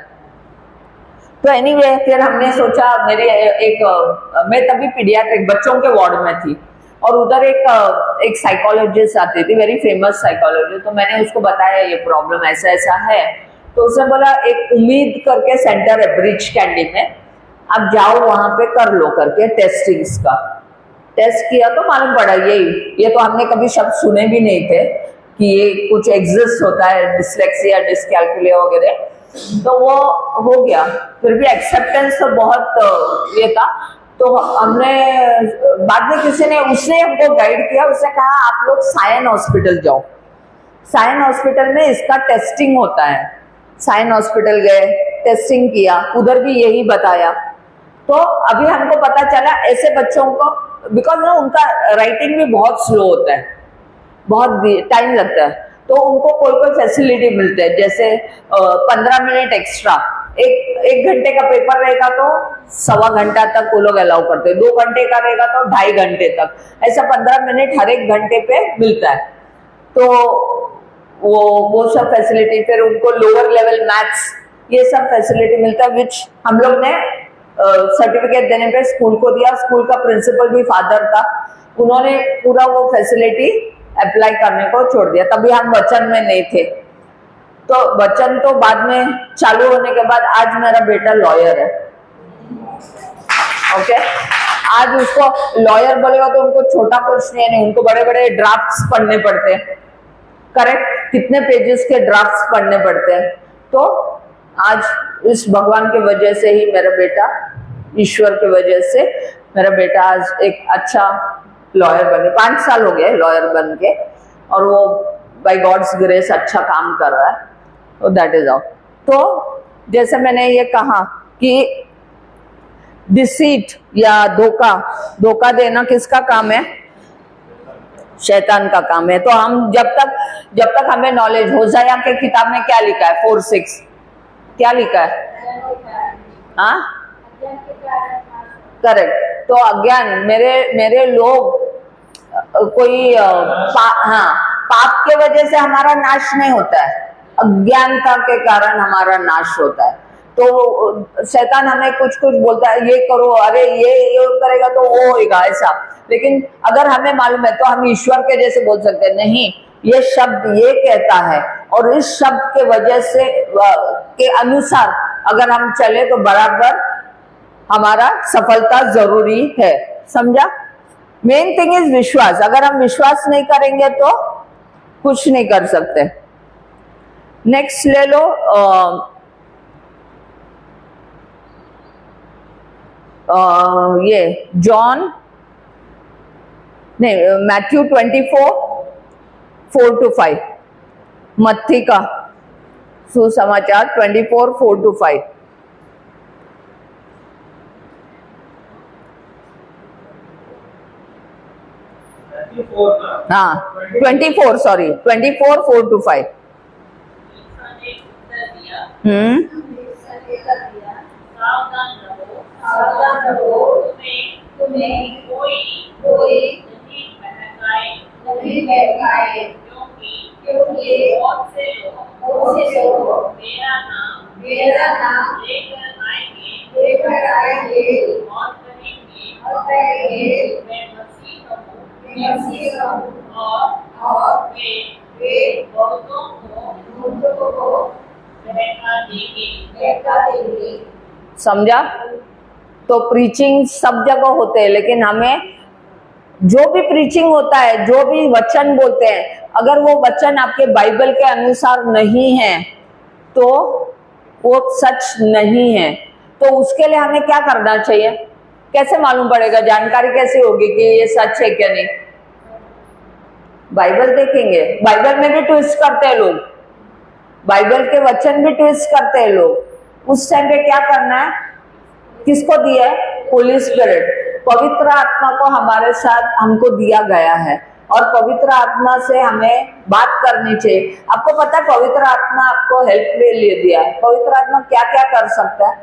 तो एनीवे फिर हमने सोचा, मैं तभी पीडियाट्रिक बच्चों के वार्ड में थी, और उधर एक साइकोलॉजिस्ट आती थी, वेरी फेमस साइकोलॉजिस्ट। तो मैंने उसको बताया ये प्रॉब्लम ऐसा ऐसा है। तो उसने बोला एक उम्मीद करके सेंटर है ब्रिज कैंडी में, आप जाओ वहां पे कर लो करके टेस्टिंग्स का। टेस्ट किया तो मालूम पड़ा ये तो हमने कभी शब्द सुने भी नहीं थे कि ये कुछ एग्जिस्ट होता है, डिसलेक्सिया, डिसकैल्कुलिया वगैरह। तो वो हो गया। फिर भी एक्सेप्टेंस तो बहुत ये था। तो हमने बाद में उसने हमको गाइड किया। उसने कहा आप लोग सायन हॉस्पिटल जाओ। साइन हॉस्पिटल में इसका टेस्टिंग होता है। साइन हॉस्पिटल गए, टेस्टिंग किया, उधर भी यही बताया। तो अभी हमको पता चला ऐसे बच्चों को, बिकॉज ना उनका राइटिंग भी बहुत स्लो होता है, बहुत टाइम लगता है, तो उनको कोई कोई फैसिलिटी मिलते हैं, जैसे 15 मिनट एक्स्ट्रा, एक घंटे का पेपर रहेगा तो 1.25 घंटा तक वो लोग अलाउ करते हैं, 2 घंटे का रहेगा तो 2.5 घंटे तक, ऐसा 15 मिनट हर एक घंटे पे मिलता है। तो वो सब फैसिलिटी, फिर उनको लोअर लेवल मैथ्स, ये सब फैसिलिटी मिलता है, विच हम लोग ने सर्टिफिकेट देने पे स्कूल को दिया। स्कूल का प्रिंसिपल भी फादर था, उन्होंने पूरा वो फैसिलिटी अप्लाई करने को छोड़ दिया। तभी हम वचन में नहीं थे, तो वचन तो बाद में चालू होने के बाद आज मेरा बेटा लॉयर है। ओके, आज उसको लॉयर बोलेगा तो उनको छोटा कुछ नहीं, उनको बड़े बड़े ड्राफ्ट्स पढ़ने पड़ते हैं, करेक्ट, कितने पेजेस के ड्राफ्ट्स पढ़ने पड़ते हैं। तो आज इस भगवान की वजह से ही मेरा बेटा, ईश्वर की वजह से मेरा बेटा आज एक अच्छा लॉयर बने, 5 साल हो गए लॉयर बन के, और वो बाय गॉड्स ग्रेस अच्छा काम कर रहा है। तो दैट इज ऑल। तो जैसे मैंने ये कहा कि डिसीट या धोखा देना किसका काम है? शैतान का काम है। तो हम जब तक हमें नॉलेज, होशाया के किताब में क्या लिखा है 4:6 क्या लिखा है? हाँ, करेक्ट। तो अज्ञान, मेरे लोग कोई पाप के वजह से हमारा नाश नहीं होता है, अज्ञानता के कारण हमारा नाश होता है। तो शैतान हमें कुछ बोलता है, ये करो, अरे ये करेगा तो वो होगा ऐसा, लेकिन अगर हमें मालूम है तो हम ईश्वर के जैसे बोल सकते हैं, नहीं, ये शब्द ये कहता है, और इस शब्द के वजह से के अनुसार अगर हम चले तो बराबर हमारा सफलता जरूरी है। समझा? मेन थिंग इज विश्वास। अगर हम विश्वास नहीं करेंगे तो कुछ नहीं कर सकते। नेक्स्ट ले लो, ये जॉन नहीं, मैथ्यू 24:4-5, मत्ती का सुसमाचार 24:4-5। हाँ, 24:4-5। सावधान रहो, तुम्हें कोई नहीं बहकाए, क्योंकि बहुत से लोग मेरा नाम लेकर आएंगे और कहेंगे मैं मसीह हूँ, और वे बहुतों को बहका देंगे। समझा? तो प्रीचिंग सब जगह होते हैं, लेकिन हमें जो भी प्रीचिंग होता है, जो भी वचन बोलते हैं, अगर वो वचन आपके बाइबल के अनुसार नहीं है तो वो सच नहीं है। तो उसके लिए हमें क्या करना चाहिए? कैसे मालूम पड़ेगा, जानकारी कैसे होगी कि ये सच है क्या नहीं? बाइबल देखेंगे। बाइबल में भी ट्विस्ट करते हैं लोग, बाइबल के वचन भी ट्विस्ट करते हैं लोग। उस टाइम पे क्या करना है? किसको दिया है? होली स्पिरिट, पवित्र आत्मा को हमारे साथ हमको दिया गया है, और पवित्र आत्मा से हमें बात करनी चाहिए। आपको पता है पवित्र आत्मा आपको हेल्प के लिए दिया है। पवित्र आत्मा क्या क्या कर सकता है?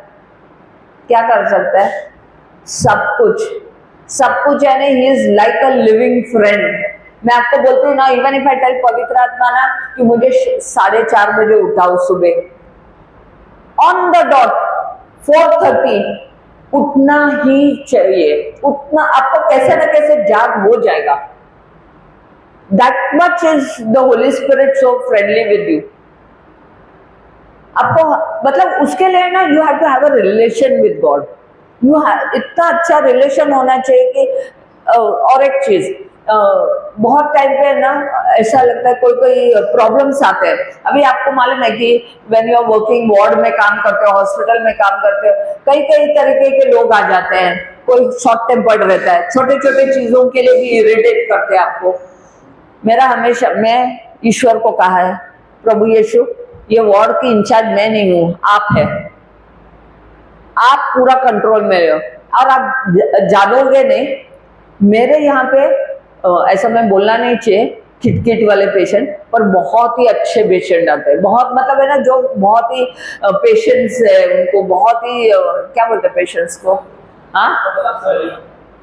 क्या कर सकता है? सब कुछ है ना। He is like a living friend. मैं आपको बोलती हूँ ना, इवन इफ आई टेल पवित्र आत्मा ना कि मुझे 4:30 बजे उठाओ सुबह, ऑन द डॉट 4:30 उठना ही चाहिए। उठना, आपको कैसे न कैसे जाग हो जाएगा। That much is the Holy Spirit so friendly with you. आपको मतलब उसके लिए ना you have to have a relation with God. इतना अच्छा रिलेशन होना चाहिए कि और एक चीज, बहुत टाइम पे ना ऐसा लगता है कोई प्रॉब्लम्स आते हैं। अभी आपको मालूम है कि when you are working, ward में काम करते हो, हॉस्पिटल में काम करते हो, कई तरीके के लोग आ जाते हैं। कोई शॉर्ट टेम्पर्ड रहता है, छोटे छोटे चीजों के लिए भी इरिटेट करते हैं आपको। मेरा हमेशा, मैं ईश्वर को कहा है, प्रभु यीशु ये वार्ड की इंचार्ज मैं नहीं हूं, आप है, आप पूरा कंट्रोल में हो और आप जानोगे नहीं। मेरे यहाँ पे ऐसा मैं बोलना नहीं चाहिए खिटखिट वाले पेशेंट, पर बहुत ही अच्छे पेशेंट आते हैं, बहुत मतलब है ना, जो बहुत ही पेशेंस है उनको, बहुत ही क्या बोलते हैं पेशेंस को, हाँ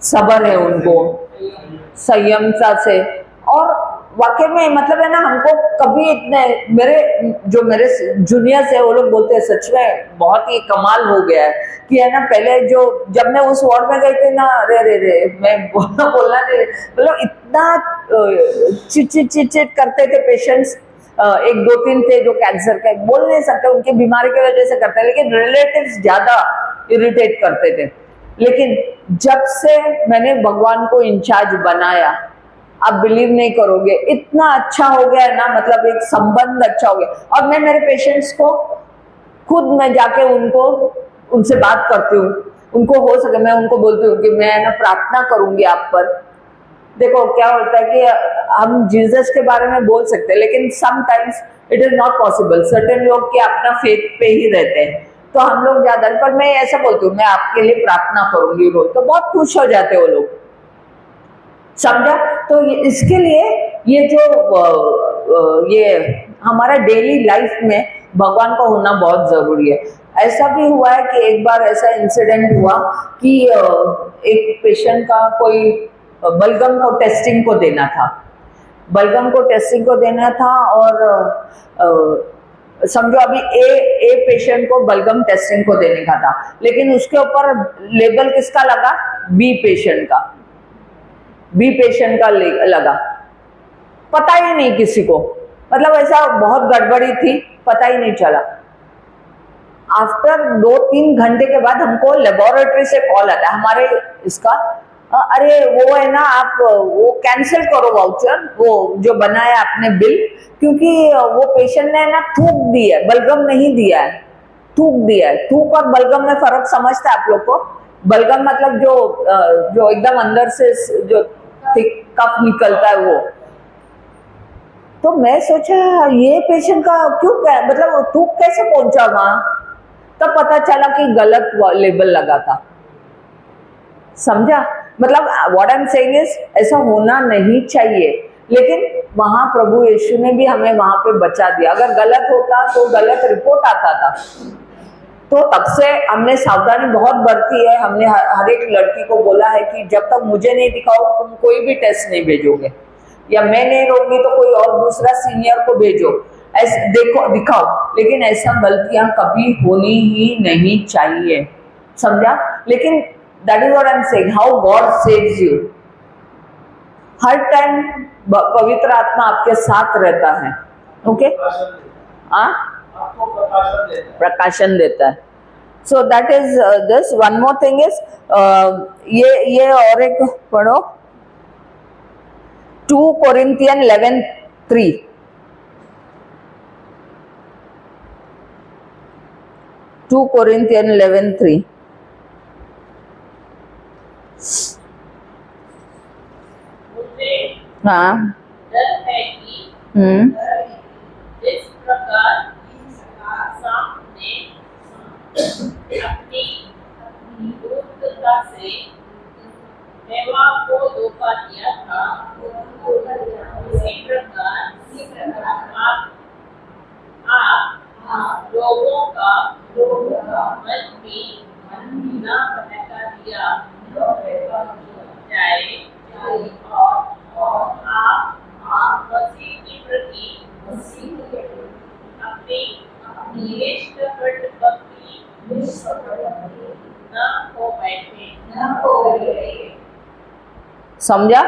सबर है उनको, संयमता से। और वाकई में मतलब है ना, हमको कभी इतने मेरे जूनियर्स है वो लोग बोलते हैं सच में बहुत ही कमाल हो गया है कि है ना, पहले जब मैं उस वार्ड में गई थी ना, रे मैं बोलना नहीं, मतलब इतना चिट करते थे पेशेंट्स। एक दो तीन थे जो कैंसर के, बोल नहीं सकते उनकी बीमारी की वजह से करते, लेकिन रिलेटिव्स ज्यादा इरिटेट करते थे। लेकिन जब से मैंने भगवान को इंचार्ज बनाया, आप बिलीव नहीं करोगे, इतना अच्छा हो गया है ना, मतलब एक संबंध अच्छा हो गया। और मैं मेरे पेशेंट्स को खुद मैं जाके उनसे बात करती हूँ, उनको हो सके मैं उनको बोलती हूँ कि मैं ना प्रार्थना करूंगी आप पर। देखो क्या होता है कि हम जीसस के बारे में बोल सकते हैं, लेकिन sometimes it is not possible. Certain लोग के अपना फेथ पे ही रहते हैं, तो हम लोग ज्यादा, पर मैं ऐसा बोलती हूँ मैं आपके लिए प्रार्थना करूंगी रोज, तो बहुत खुश हो जाते वो लोग, समझा। तो इसके लिए ये जो ये हमारा डेली लाइफ में भगवान का होना बहुत जरूरी है। ऐसा भी हुआ है कि एक बार ऐसा इंसिडेंट हुआ कि एक पेशेंट का कोई बलगम को टेस्टिंग को देना था, और समझो अभी ए पेशेंट को बलगम टेस्टिंग को देने का था, लेकिन उसके ऊपर लेबल किसका लगा, बी पेशेंट का लगा। पता ही नहीं किसी को, मतलब ऐसा बहुत गड़बड़ी थी, पता ही नहीं चला। आफ्टर 2-3 घंटे के बाद हमको लेबोरेटरी से कॉल आता है हमारे इसका, अरे वो है ना, आप वो कैंसिल करो वाउचर, वो जो बनाया आपने बिल, क्योंकि वो पेशेंट ने ना थूक दी है, बलगम नहीं दिया है, थूक दिया है। थूक और बलगम में फर्क समझता है आप लोग को? बलगम मतलब जो एकदम अंदर से जो कफ निकलता है वो। तो मैं सोचा ये पेशेंट का क्यों, मतलब थूक कैसे पहुंचा वहां? तब पता चला कि गलत लेबल लगा था, समझा। मतलब what I am saying is ऐसा होना नहीं चाहिए, लेकिन वहां प्रभु यीशु ने भी हमें वहां पे बचा दिया। अगर गलत होता तो गलत रिपोर्ट आता था। तो तब से हमने सावधानी बहुत बरती है। हमने हर एक लड़की को बोला है कि जब तक मुझे नहीं दिखाओ तुम कोई भी टेस्ट नहीं भेजोगे, या मैं नहीं रहूंगी तो कोई और दूसरा सीनियर को भेजो, ऐसे देखो दिखाओ। लेकिन ऐसा गलतियां कभी होनी ही नहीं चाहिए, समझा। लेकिन that is what I am saying, how God saves you. Her time पवित्र आत्मा आपके साथ रहता है, ओके, आपको प्रकाशन देता है। So that is this. One more thing is, ये और एक पढ़ो, 2 Corinthians 11:3। 2 Corinthians 11:3। मुझे हाँ, डर है कि इस प्रकार सांप ने अपनी मूर्खता से हेवा को धोखा दिया था, उसी प्रकार आप लोगों का मन भी न बहका दिया जाए, और आप मसीह के प्रति अपनी निष्कपट भक्ति न हो बैठे। समझा।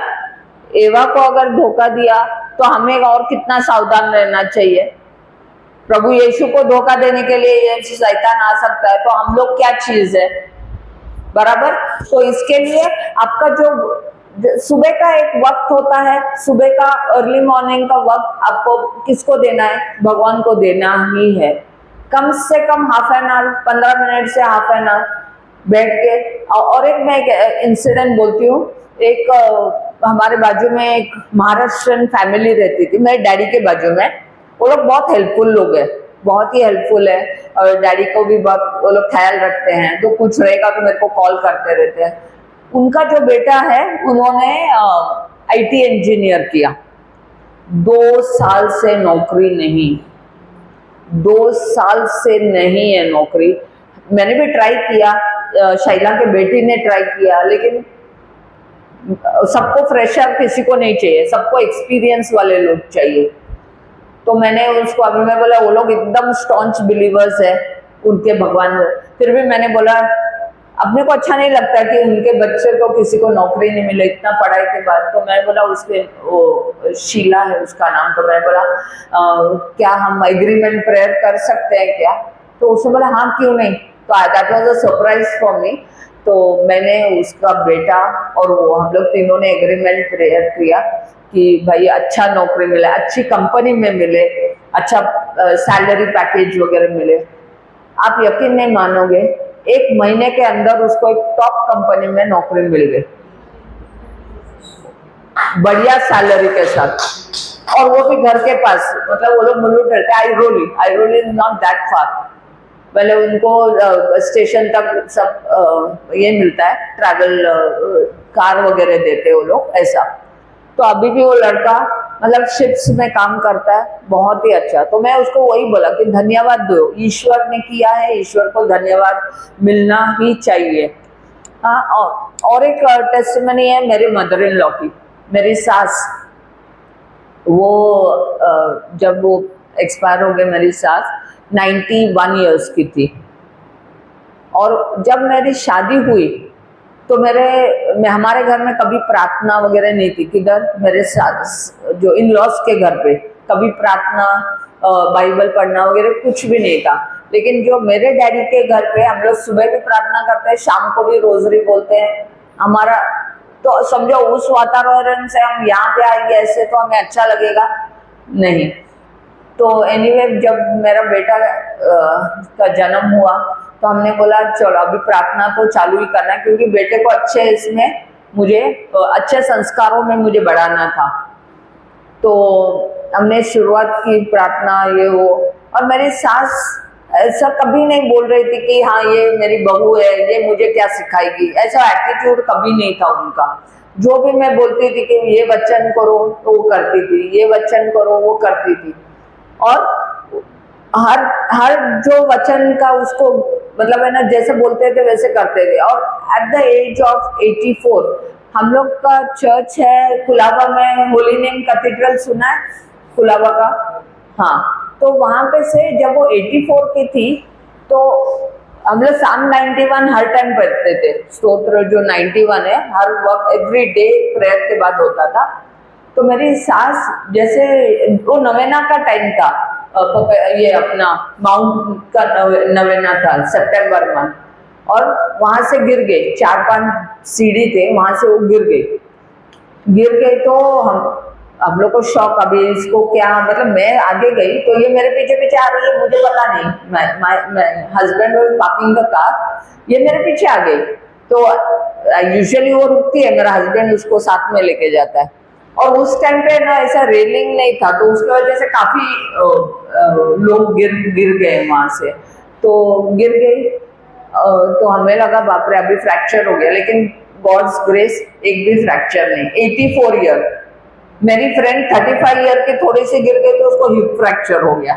एवा को अगर धोखा दिया तो हमें और कितना सावधान रहना चाहिए। प्रभु यीशु को धोखा देने के लिए ये शैतान आ सकता है, तो हम लोग क्या चीज है, बराबर। तो इसके लिए आपका जो सुबह का एक वक्त होता है, सुबह का अर्ली मॉर्निंग का वक्त आपको किसको देना है, भगवान को देना ही है। कम से कम हाफ एन आवर, 15 मिनट से हाफ एन आवर बैठ के। और एक मैं एक इंसिडेंट बोलती हूँ। एक हमारे बाजू में एक महाराष्ट्रियन फैमिली रहती थी, मेरे डैडी के बाजू में। वो लोग बहुत हेल्पफुल लोग हैं, बहुत ही हेल्पफुल है, और डैडी को भी बहुत वो लोग ख्याल रखते हैं। तो कुछ रहेगा तो मेरे को कॉल करते रहते हैं। उनका जो बेटा है, उन्होंने IT इंजीनियर किया, 2 साल से नौकरी नहीं, 2 साल से नहीं है नौकरी। मैंने भी ट्राई किया, शैला के बेटी ने ट्राई किया, लेकिन सबको फ्रेशर किसी को नहीं चाहिए, सबको एक्सपीरियंस वाले लोग चाहिए। तो मैंने उसको, अभी मैं बोला वो लोग एकदम स्टॉन्च बिलीवर्स है उनके भगवान में, फिर भी मैंने बोला अपने को अच्छा नहीं लगता कि उनके बच्चे को किसी को नौकरी नहीं मिले इतना पढ़ाई के बाद। तो मैं बोला, उसके वो शीला है उसका नाम, तो मैं बोला क्या हम एग्रीमेंट प्रेयर कर सकते हैं क्या? तो उसने बोला हाँ क्यों नहीं। तो that was a surprise for me. तो मैंने उसका बेटा और वो, हम लोग तीनों ने एग्रीमेंट प्रेयर किया कि भाई अच्छा नौकरी मिले, अच्छी कंपनी में मिले, अच्छा सैलरी पैकेज वगैरह मिले। आप यकीन नहीं मानोगे, 1 महीने के अंदर उसको एक टॉप कंपनी में नौकरी मिल गई, बढ़िया सैलरी के साथ, और वो भी घर के पास। मतलब वो लोग मुलुंड रहते हैं, आइरोली इज नॉट दैट फार। पहले उनको स्टेशन तक सब ये मिलता है, ट्रैवल कार वगैरह देते वो लोग, ऐसा। तो अभी भी वो लड़का मतलब शिप्स में काम करता है, बहुत ही अच्छा। तो मैं उसको वही बोला कि धन्यवाद दो, ईश्वर ने किया है, ईश्वर को धन्यवाद मिलना ही चाहिए। हाँ, और एक टेस्टिमनी है मेरी मदर इन लॉ की। मेरी सास, वो जब वो एक्सपायर हो गए, मेरी सास 91 इयर्स की थी। और जब मेरी शादी हुई तो हमारे घर में कभी प्रार्थना वगैरह नहीं थी। किधर? मेरे सास जो इन लॉज के घर पे कभी प्रार्थना, बाइबल पढ़ना वगैरह कुछ भी नहीं था। लेकिन जो मेरे डैडी के घर पे हम लोग सुबह भी प्रार्थना करते हैं, शाम को भी रोजरी बोलते हैं। हमारा तो समझो उस वातावरण से हम यहाँ पे आएंगे ऐसे तो हमें अच्छा लगेगा नहीं। तो एनीवे जब मेरा बेटा का जन्म हुआ तो हमने बोला चलो अभी प्रार्थना तो चालू ही करना है, क्योंकि बेटे को मुझे अच्छे संस्कारों में मुझे बढ़ाना था। तो हमने शुरुआत की प्रार्थना, ये वो। और मेरी सास ऐसा कभी नहीं बोल रही थी कि हाँ ये मेरी बहू है, ये मुझे क्या सिखाएगी, ऐसा एटीट्यूड कभी नहीं था उनका। जो भी मैं बोलती थी कि ये वचन करो तो वो करती थी, ये वचन करो वो करती थी। और हर जो वचन का उसको मतलब है ना, जैसे बोलते थे वैसे करते थे। और एट द एज ऑफ 84 हम लोग का चर्च है कुलाबा में, होली नेम कैथेड्रल सुना है कुलाबा का? हाँ, तो वहां पे से जब वो 84 की थी तो हम लोग साम 91 हर टाइम पढ़ते थे। स्तोत्र जो 91 है हर वक्त एवरी डे प्रेयर के बाद होता था। तो मेरी सास, जैसे वो नवेना का टाइम था, ये अपना माउंट का नवेना था सितंबर मंथ, और वहां से गिर गई। 4-5 सीढ़ी थे, वहां से वो गिर गई। तो हम लोग को शौक, अभी इसको क्या, मतलब मैं आगे गई तो ये मेरे पीछे पीछे आ रही है, मुझे पता नहीं। मैं husband was parking the car, ये मेरे पीछे आ गई। तो यूजुअली वो रुकती है, मेरा हस्बैंड उसको साथ में लेके जाता है। और उस टाइम पे ना ऐसा रेलिंग नहीं था, तो उसकी वजह से काफी लोग गिर गए वहां से। तो गिर गई तो हमें लगा बाप रे अभी फ्रैक्चर हो गया, लेकिन गॉड्स ग्रेस एक भी फ्रैक्चर नहीं। 84 ईयर, मेरी फ्रेंड 35 ईयर की थोड़ी सी गिर गई तो उसको हिप फ्रैक्चर हो गया।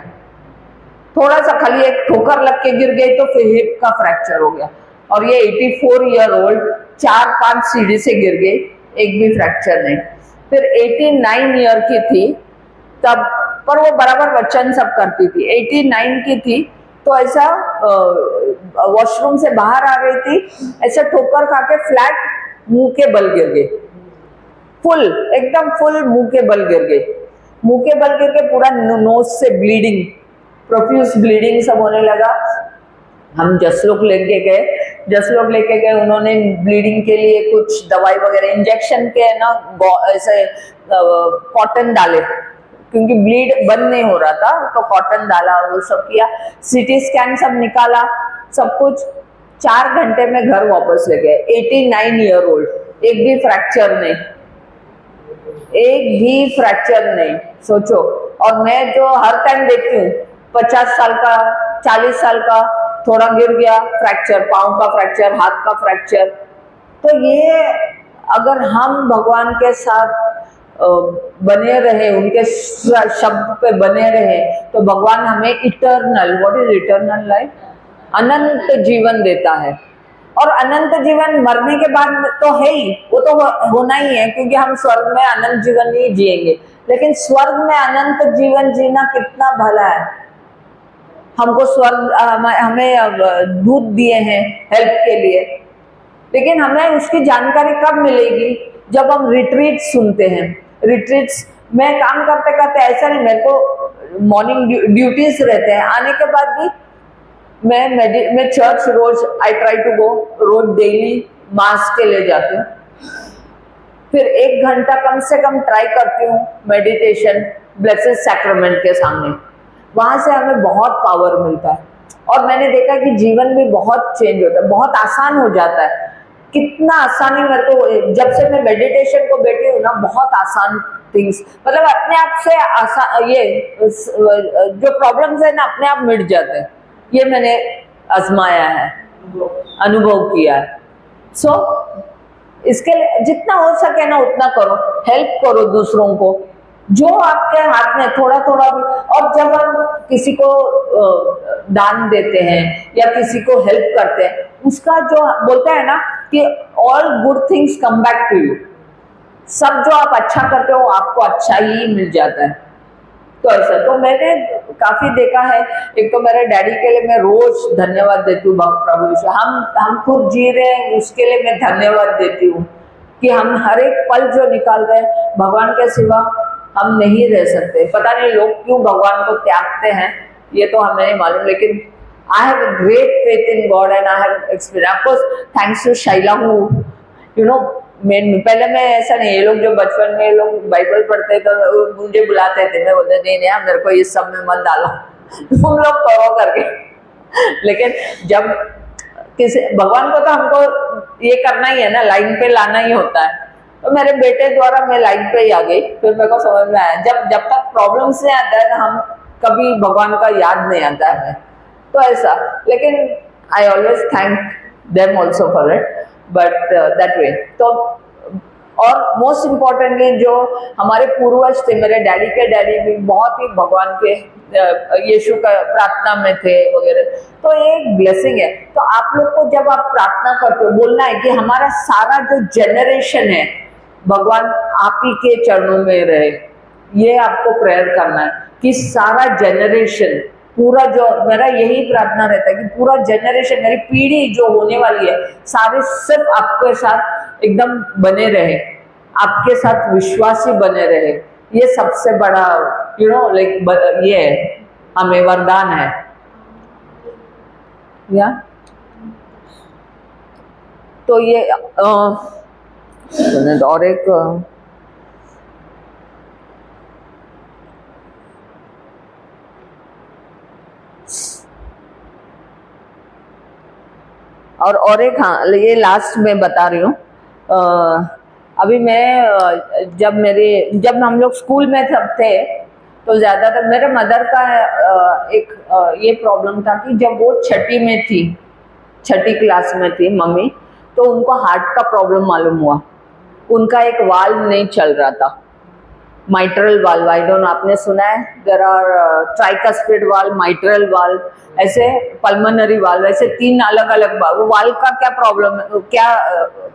थोड़ा सा खाली एक ठोकर लग के गिर गई तो फिर हिप का फ्रैक्चर हो गया। और ये 84 ईयर ओल्ड 4-5 सीढ़ी से गिर गई, एक भी फ्रैक्चर नहीं। फिर 89 ईयर की थी तब, पर वो बराबर वचन सब करती थी। 89 की थी तो ऐसा वॉशरूम से बाहर आ रही थी, ऐसा ठोकर खा के फ्लैट मुंह के बल गिर गई, फुल एकदम फुल मुंह के बल गिर गई। मुंह के बल गिर के पूरा नोज से ब्लीडिंग, प्रोफ्यूज ब्लीडिंग सब होने लगा। हम जसलोक लेके गए, उन्होंने ब्लीडिंग के लिए कुछ दवाई वगैरह इंजेक्शन के है ना, ऐसे कॉटन डाले, क्योंकि ब्लीड बंद नहीं हो रहा था, तो कॉटन डाला और वो सब किया। सीटी स्कैन सब निकाला, सब कुछ। 4 घंटे में घर वापस ले गए। 89 ईयर ओल्ड, एक भी फ्रैक्चर नहीं। एक भी फ्रैक्चर नहीं, सोचो। और मैं जो हर टाइम देखती हूँ 50 साल का, 40 साल का, थोड़ा गिर गया फ्रैक्चर, पाँव का फ्रैक्चर, हाथ का फ्रैक्चर। तो ये अगर हम भगवान के साथ बने रहे, उनके शब्द पे बने रहे, तो भगवान हमें eternal, what is eternal life, अनंत जीवन देता है। और अनंत जीवन मरने के बाद तो है ही, वो तो होना ही है, क्योंकि हम स्वर्ग में अनंत जीवन ही जिएंगे। लेकिन स्वर्ग में अनंत जीवन जीना कितना भला है। हमको स्वर्ग, हमें दूत दिए हैं हेल्प के लिए, लेकिन हमें उसकी जानकारी कब मिलेगी? जब हम रिट्रीट सुनते हैं। रिट्रीट्स में काम करते करते, ऐसा नहीं, मेरे को मॉर्निंग ड्यूटीज रहते हैं, आने के बाद भी मैं चर्च रोज, आई ट्राई टू गो रोज डेली मास के लिए जाती हूँ। फिर 1 घंटा कम से कम ट्राई करती हूँ मेडिटेशन ब्लेसेड सैक्रामेंट के सामने। वहां से हमें बहुत पावर मिलता है, और मैंने देखा कि जीवन भी बहुत चेंज होता है, बहुत आसान हो जाता है। कितना आसानी मेरे को, जब से मैं मेडिटेशन को बैठी हूँ ना, बहुत आसान थिंग्स, मतलब अपने आप से आसान, ये जो प्रॉब्लम्स है ना, अपने आप मिट जाते हैं। ये मैंने आजमाया है, अनुभव किया है। सो इसके लिए जितना हो सके ना उतना करो, हेल्प करो दूसरों को, जो आपके हाथ में थोड़ा थोड़ा भी। और जब हम किसी को दान देते हैं या किसी को हेल्प करते हैं, उसका जो बोलते हैं ना कि all good things come back to you, सब जो आप अच्छा करते हो आपको अच्छा ही मिल जाता है। तो ऐसा तो मैंने काफी देखा है। एक तो मेरे डैडी के लिए मैं रोज धन्यवाद देती हूँ प्रभु ईश्वर, हम खुद जी रहे हैं उसके लिए मैं धन्यवाद देती हूँ कि हम हर एक पल जो निकाल रहे हैं, भगवान के सिवा हम नहीं रह सकते। पता नहीं लोग क्यों भगवान को त्यागते हैं, ये तो हमें नहीं मालूम, लेकिन I have a great faith in God and I have experience. Of course thanks to Shaila हूँ, यू नो, पहले मैं ऐसा नहीं, ये लोग जो बचपन में लोग बाइबल पढ़ते तो मुझे बुलाते थे, मैं बोलते नहीं नहीं मेरे को इस सब में मत डालो तुम लोग करो करके। लेकिन जब किसी भगवान को तो हमको ये करना ही है ना, लाइन पे लाना ही होता है। तो मेरे बेटे द्वारा मैं लाइन पे ही आ गई। फिर मेरे को समझ में आया, जब तक प्रॉब्लम से आता है ना, हम कभी भगवान का याद नहीं आता है हमें, तो ऐसा। लेकिन I always thank them also for it, but that way. तो और मोस्ट इम्पॉर्टेंटली जो हमारे पूर्वज थे, मेरे डैडी के डैडी भी बहुत ही भगवान के यीशु का प्रार्थना में थे वगैरह, तो ये एक ब्लेसिंग है। तो आप लोग को जब आप प्रार्थना करते हो, बोलना है कि हमारा सारा जो जनरेशन है भगवान आप ही के चरणों में रहे। ये आपको प्रेयर करना है कि सारा जनरेशन, पूरा जो मेरा यही प्रार्थना रहता है कि पूरा जनरेशन, मेरी पीढ़ी जो होने वाली है, सारे सिर्फ आपके साथ एकदम बने रहे, आपके साथ विश्वासी बने रहे। ये सबसे बड़ा यू नो लाइक ये हमें वरदान है। या तो ये और एक और एक, हाँ ये लास्ट में बता रही हूँ। अभी मैं जब हम लोग स्कूल में थे तो ज़्यादातर मेरे मदर का एक ये प्रॉब्लम था कि जब वो छठी क्लास में थी मम्मी, तो उनको हार्ट का प्रॉब्लम मालूम हुआ। उनका एक वाल्व नहीं चल रहा था, mitral valve, I don't know आपने सुना है, there are tricuspid valve, mitral valve, ऐसे पल्मोनरी वाल्व, ऐसे 3 अलग अलग वाल्व का क्या प्रॉब्लम है, क्या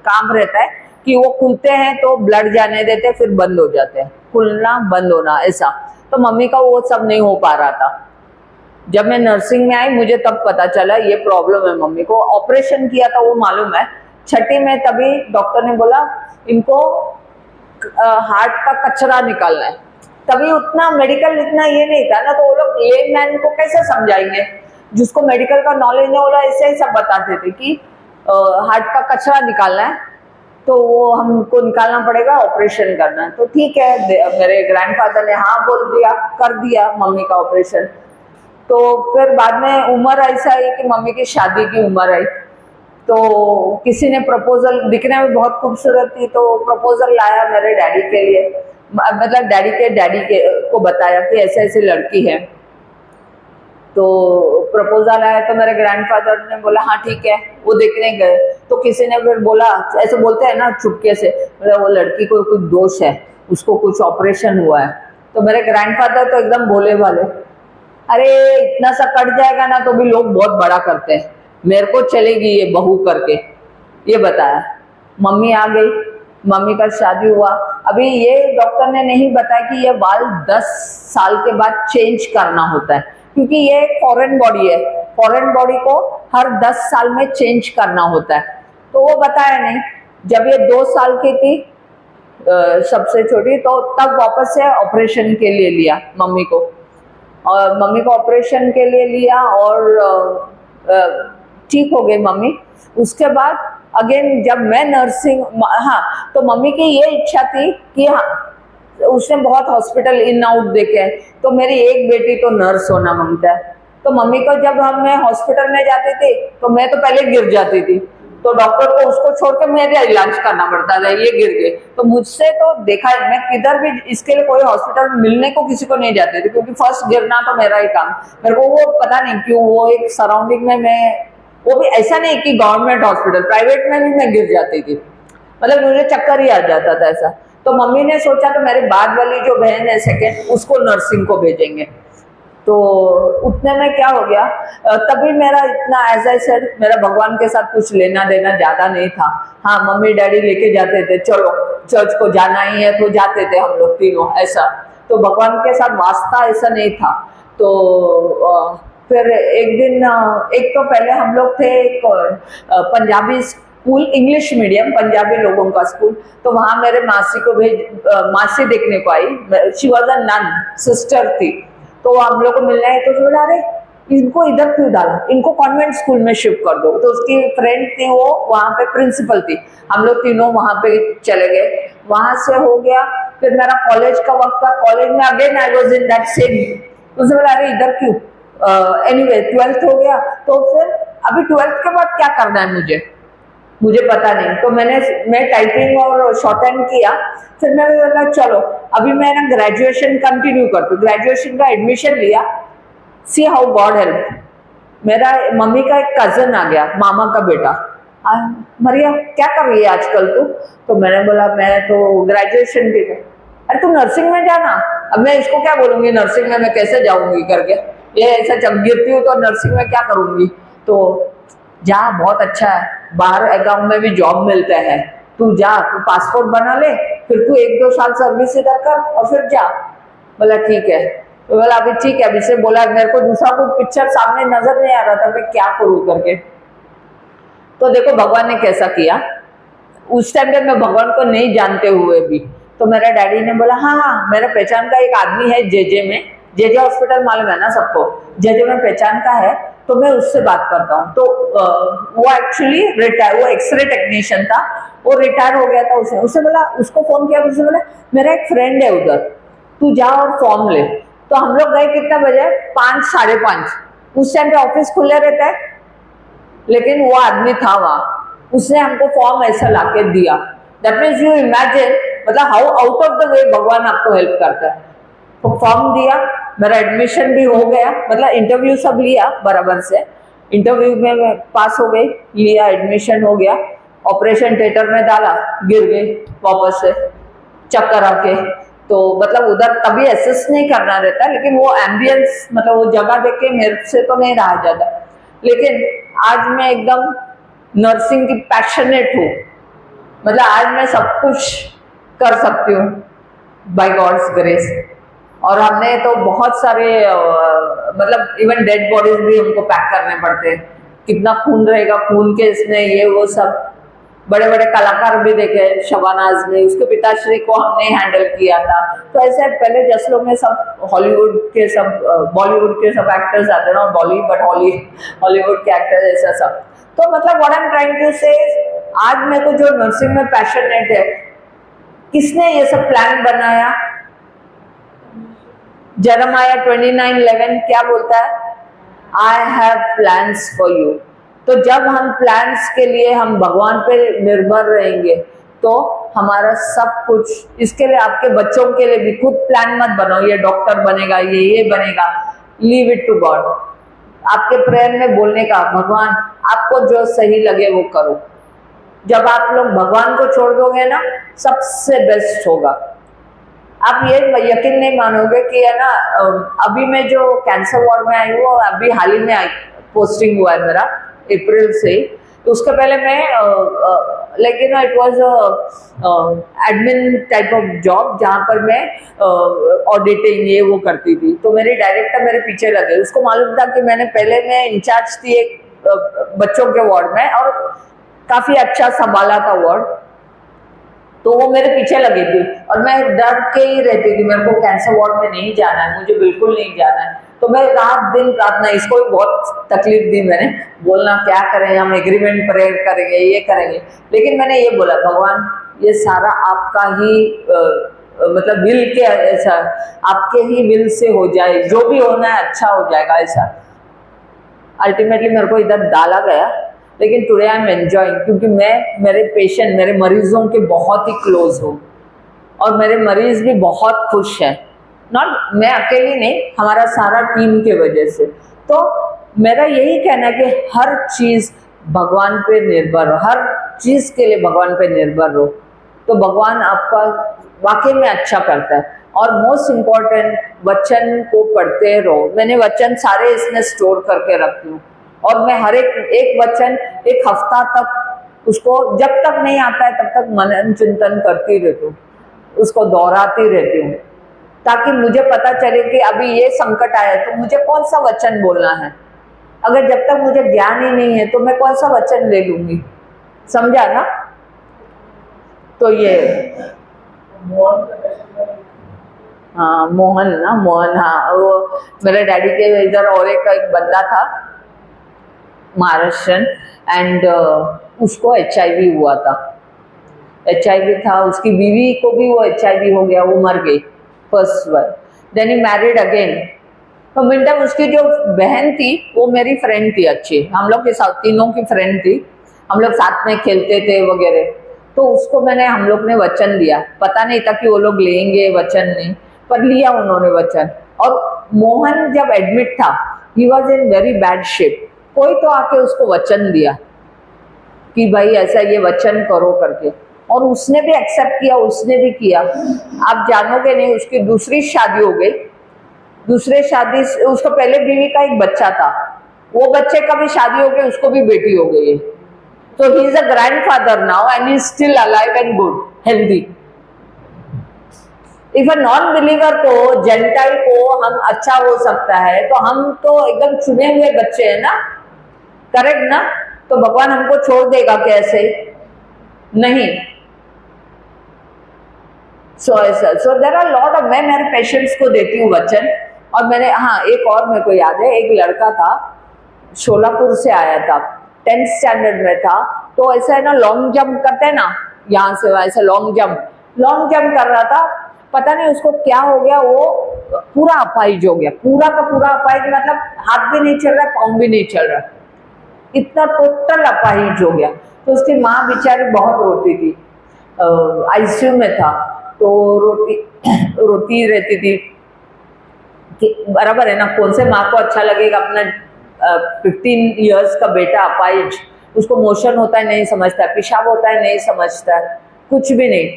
काम रहता है कि वो खुलते हैं तो ब्लड जाने देते, फिर बंद हो जाते हैं, खुलना बंद होना ऐसा। तो मम्मी का वो सब नहीं हो पा रहा था। जब मैं नर्सिंग में आई मुझे तब पता चला ये प्रॉब्लम है मम्मी को। ऑपरेशन किया था वो मालूम है, छठी में, तभी डॉक्टर ने बोला इनको हार्ट का कचरा निकालना है। तभी उतना मेडिकल इतना ये नहीं था ना, तो वो लोग लेमैन को कैसे समझाएंगे, जिसको मेडिकल का नॉलेज नहीं, बोला ऐसे ही सब बताते थे कि हार्ट का कचरा निकालना है, तो वो हमको निकालना पड़ेगा, ऑपरेशन करना है। तो ठीक है, मेरे ग्रैंडफादर ने हाँ बोल दिया, कर दिया मम्मी का ऑपरेशन। तो फिर बाद में उम्र ऐसा है कि मम्मी की शादी की उम्र आई, तो किसी ने प्रपोजल, दिखने में बहुत खूबसूरत थी, तो प्रपोजल लाया मेरे डैडी के लिए। मतलब डैडी के को बताया कि ऐसे ऐसे लड़की है। तो प्रपोजल आया तो मेरे ग्रैंडफादर ने बोला हाँ ठीक है, वो देखने गए तो किसी ने फिर बोला, ऐसे बोलते हैं ना चुपके से, बोला वो लड़की को कुछ दोष है, उसको कुछ ऑपरेशन हुआ है। तो मेरे ग्रैंडफादर तो एकदम भोले वाले, अरे इतना सा कट जाएगा ना तो भी लोग बहुत बड़ा करते हैं, मेरे को चलेगी ये बहू करके, ये बताया। मम्मी आ गई, मम्मी का शादी हुआ। अभी ये डॉक्टर ने नहीं बताया कि ये बाल 10 साल के बाद चेंज करना होता है, क्योंकि ये एक फॉरेन बॉडी है, फॉरेन बॉडी को हर 10 साल में चेंज करना होता है। तो वो बताया नहीं। जब ये 2 साल की थी सबसे छोटी, तो तब वापस से ऑपरेशन के लिए लिया मम्मी को, और मम्मी को ऑपरेशन के लिए लिया और ठीक हो गई मम्मी। उसके बाद अगेन जब मैं नर्सिंग, हाँ, तो मम्मी की ये इच्छा थी कि हाँ, उसने बहुत हॉस्पिटल इन आउट देखे, तो मेरी एक बेटी तो नर्स होना मांगता है। तो मम्मी को जब मैं हॉस्पिटल में जाती थी तो मैं तो पहले गिर जाती थी, तो डॉक्टर को उसको छोड़ के मेरा इलाज करना पड़ता था, ये गिर गए तो मुझसे तो देखा है, मैं किधर भी इसके लिए कोई हॉस्पिटल मिलने को किसी को नहीं जाती थी, क्योंकि फर्स्ट गिरना तो मेरा ही काम। मेरे को वो पता नहीं क्यों वो एक सराउंडिंग में मैं, वो भी ऐसा नहीं कि गवर्नमेंट हॉस्पिटल, प्राइवेट में भी मैं गिर जाती थी, मतलब मुझे चक्कर ही आ जाता था ऐसा। तो मम्मी ने सोचा तो मेरे बाद वाली जो बहन है सेकेंड, उसको नर्सिंग को भेजेंगे। तो उतने में क्या हो गया, तभी मेरा इतना एज आई सेड, मेरा भगवान के साथ कुछ लेना देना ज्यादा नहीं था। हाँ, मम्मी डैडी लेके जाते थे, चलो चर्च को जाना ही है तो जाते थे हम लोग तीनों, ऐसा। तो भगवान के साथ वास्ता ऐसा नहीं था। तो फिर एक दिन, एक तो पहले हम लोग थे एक Punjabi school, English medium, Punjabi लोगों का स्कूल, तो वहां मेरे मासी को मासी देखने को आई, she was a nun, sister थी। तो हम लोग को मिलना है, तो बोला अरे इनको इधर क्यों डाला, इनको कॉन्वेंट स्कूल में शिफ्ट कर दो। तो उसकी फ्रेंड थी, वो वहां पे प्रिंसिपल थी, हम लोग तीनों वहां पे चले गए। वहां से हो गया, फिर मेरा कॉलेज का वक्त था, कॉलेज में again I was in that same. तो बोला अरे इधर क्यों, एनीवे 12th हो गया। तो फिर अभी 12th के बाद क्या करना है मुझे पता नहीं। तो मैं टाइपिंग और शॉर्ट हैंड किया। फिर मैं बोला चलो अभी मैं ना ग्रेजुएशन कंटिन्यू करती हूँ, ग्रेजुएशन का एडमिशन लिया। सी हाउ गॉड हेल्प, मेरा मम्मी का एक कजन आ गया, मामा का बेटा, मरिया क्या कर रही है आजकल तू? तो मैंने बोला मैं तो ग्रेजुएशन की थी। अरे तू नर्सिंग में जाना। अब मैं इसको क्या बोलूंगी, नर्सिंग में मैं कैसे जाऊंगी करके, ये ऐसा जब गिरती हूँ तो नर्सिंग में क्या करूंगी। तो जा, बहुत अच्छा है, बाहर गाँव में भी जॉब मिलता है, तू जा, तू पासपोर्ट बना ले, फिर तू 1-2 साल सर्विस इधर कर और फिर जा। बोला ठीक है। तो बोला अभी ठीक है, अभी से बोला मेरे को दूसरा कोई पिक्चर सामने नजर नहीं आ रहा था, मैं क्या करूं करके। तो देखो भगवान ने कैसा किया, उस टाइम पे मैं भगवान को नहीं जानते हुए भी, तो मेरा डैडी ने बोला हाँ, मेरा पहचान का एक आदमी है जेजे में, जेजे हॉस्पिटल मालूम है ना सबको, जेजे में पहचान का है, तो मैं उससे बात करता हूँ। तो वो एक्चुअली रिटायर, वो एक्सरे टेक्नीशियन था, वो रिटायर हो गया था। उसने बोला, उसको फोन किया, उसने बोला मेरा एक फ्रेंड है उधर, तू जा और फॉर्म ले। तो हम लोग गए कितना बजे, 5, 5:30। उस टाइम पे ऑफिस खुले रहता है, लेकिन वो आदमी था वहां, उसने हमको फॉर्म ऐसा लाके दिया। दैट मीन्स यू इमेजिन, मतलब how out of the way भगवान आपको हेल्प करता है। तो फॉर्म दिया, मेरा एडमिशन भी हो गया, मतलब इंटरव्यू सब लिया बराबर से, इंटरव्यू में मैं पास हो गई, लिया, एडमिशन हो गया। ऑपरेशन थिएटर में डाला, गिर गई वापस से चक्कर आके। तो मतलब उधर तभी असेस नहीं करना रहता, लेकिन वो एम्बियंस, मतलब वो जगह देख के मेरे से तो नहीं रहा जाता। लेकिन आज मैं एकदम नर्सिंग की पैशनेट हूँ, मतलब आज मैं सब कुछ कर सकती हूँ बाय गॉड्स ग्रेस। और हमने तो बहुत सारे मतलब इवन डेड बॉडीज भी हमको पैक करने पड़ते हैं, कितना खून रहेगा, खून के इसमें ये वो सब। बड़े बड़े कलाकार भी देखे, शबानाज में, उसके पिताश्री को हमने हैंडल किया था। तो ऐसे पहले जसलों में सब हॉलीवुड के सब, बॉलीवुड के सब एक्टर्स आते हैं ना, बट हॉलीवुड के एक्टर्स ऐसा सब। तो मतलब what I am trying to say, आज मेरे को जो नर्सिंग में पैशनेट है, किसने ये सब प्लान बनाया? जेरेमाया 29:11 क्या बोलता है? I have plans for you. तो जब हम प्लान्स के लिए हम भगवान पे निर्भर रहेंगे, तो हमारा सब कुछ, इसके लिए आपके बच्चों के लिए भी खुद प्लान मत बनाओ, ये डॉक्टर बनेगा, ये बनेगा, लीव इट टू गॉड। आपके प्रेयर में बोलने का, भगवान आपको जो सही लगे वो करो। जब आप लोग भगवान को छोड़ दोगे ना, सबसे बेस्ट होगा। आप ये यकीन नहीं मानोगे कि है ना, अभी मैं जो कैंसर वार्ड में आई हूँ, अभी हाल ही में पोस्टिंग हुआ है मेरा अप्रैल से। तो उसके पहले मैं लेकिन it was admin type of job, जहाँ पर मैं ऑडिटिंग ये वो करती थी। तो मेरे डायरेक्टर मेरे पीछे लगे, उसको मालूम था कि मैं इंचार्ज थी एक बच्चों के वार्ड में, और काफी अच्छा संभाला था वार्ड। तो वो मेरे पीछे लगी थी और मैं डर के ही रहती थी, मेरे को कैंसर वार्ड में नहीं जाना है, मुझे बिल्कुल नहीं जाना है। तो मैं रात दिन प्रार्थना, इसको भी बहुत तकलीफ दी मैंने, बोलना क्या करें, हम एग्रीमेंट प्रेयर करेंगे, ये करेंगे। लेकिन मैंने ये बोला, भगवान ये सारा आपका ही मतलब विल के, ऐसा आपके ही विल से हो जाए, जो भी होना है अच्छा हो जाएगा, ऐसा। अल्टीमेटली मेरे को इधर डाला गया, लेकिन टुडे आई एम एंजॉइंग, क्योंकि मैं मेरे पेशेंट, मेरे मरीजों के बहुत ही क्लोज हूँ और मेरे मरीज भी बहुत खुश हैं। नॉट मैं अकेली नहीं, हमारा सारा टीम के वजह से। तो मेरा यही कहना है कि हर चीज भगवान पे निर्भर हो, हर चीज के लिए भगवान पे निर्भर हो, तो भगवान आपका वाकई में अच्छा करता है। और मोस्ट इम्पोर्टेंट, वचन को पढ़ते रहो। मैंने वचन सारे इसमें स्टोर करके रखती हूँ, और मैं हर एक वचन एक हफ्ता तक उसको, जब तक नहीं आता है तब तक मनन चिंतन करती रहती हूँ, उसको दोहराती रहती हूँ, ताकि मुझे पता चले कि अभी ये संकट आया तो मुझे कौन सा वचन बोलना है। अगर जब तक मुझे ज्ञान ही नहीं है तो मैं कौन सा वचन ले लूंगी, समझा ना? तो ये हाँ मोहन ना, मोहन, हाँ वो मेरे डैडी के इधर और एक बंदा था महाराष्ट्रन, एंड उसको HIV हुआ था। HIV था, उसकी बीवी को भी वो HIV हो गया, वो मर गई फर्स्ट बार। Then he married again. तो मिनटा उसकी जो बहन थी वो मेरी फ्रेंड थी अच्छी, हम लोग के साथ तीनों की फ्रेंड थी, हम लोग साथ में खेलते थे वगैरह। तो उसको हम लोग ने वचन दिया, पता नहीं था कि वो लोग लेंगे वचन, नहीं पर लिया उन्होंने वचन। और मोहन जब एडमिट था, he was in very bad shape, कोई तो आके उसको वचन दिया कि भाई ऐसा ये वचन करो करके, और उसने भी एक्सेप्ट किया, उसने भी किया। आप जानोगे नहीं, उसकी दूसरी शादी हो गई, दूसरे शादी, उसको पहले बीवी का एक बच्चा था, वो बच्चे का भी शादी हो गई, उसको भी बेटी हो गई है। तो he is a grandfather now and he is still alive and good healthy. If a non believer को, जेंटाइल को हम अच्छा हो सकता है, तो हम तो एकदम चुने हुए बच्चे हैं ना, करेक्ट ना? तो भगवान हमको छोड़ देगा कैसे? नहीं। So there are lot of, मैं मेरे पेशेंट्स को देती हूँ वचन। और मैंने, हाँ एक और मेरे को याद है, एक लड़का था शोलापुर से आया था, 10th स्टैंडर्ड में था। तो ऐसा है ना, लॉन्ग जंप करते हैं ना, यहाँ से ऐसे लॉन्ग जंप कर रहा था, पता नहीं उसको क्या हो गया, वो पूरा अपाहिज हो गया, पूरा का पूरा अपाहिज, मतलब हाथ भी नहीं चल रहा, पाँव भी नहीं चल रहा, इतना टोटल अपाहिज हो गया। तो उसकी माँ बेचारी बहुत रोती थी, ICU में था, तो रोती रहती थी कि बराबर है ना, कौन से माँ को अच्छा लगेगा अपना 15 इयर्स का बेटा अपाहिज, उसको मोशन होता है नहीं समझता है, पेशाब होता है नहीं समझता है, कुछ भी नहीं।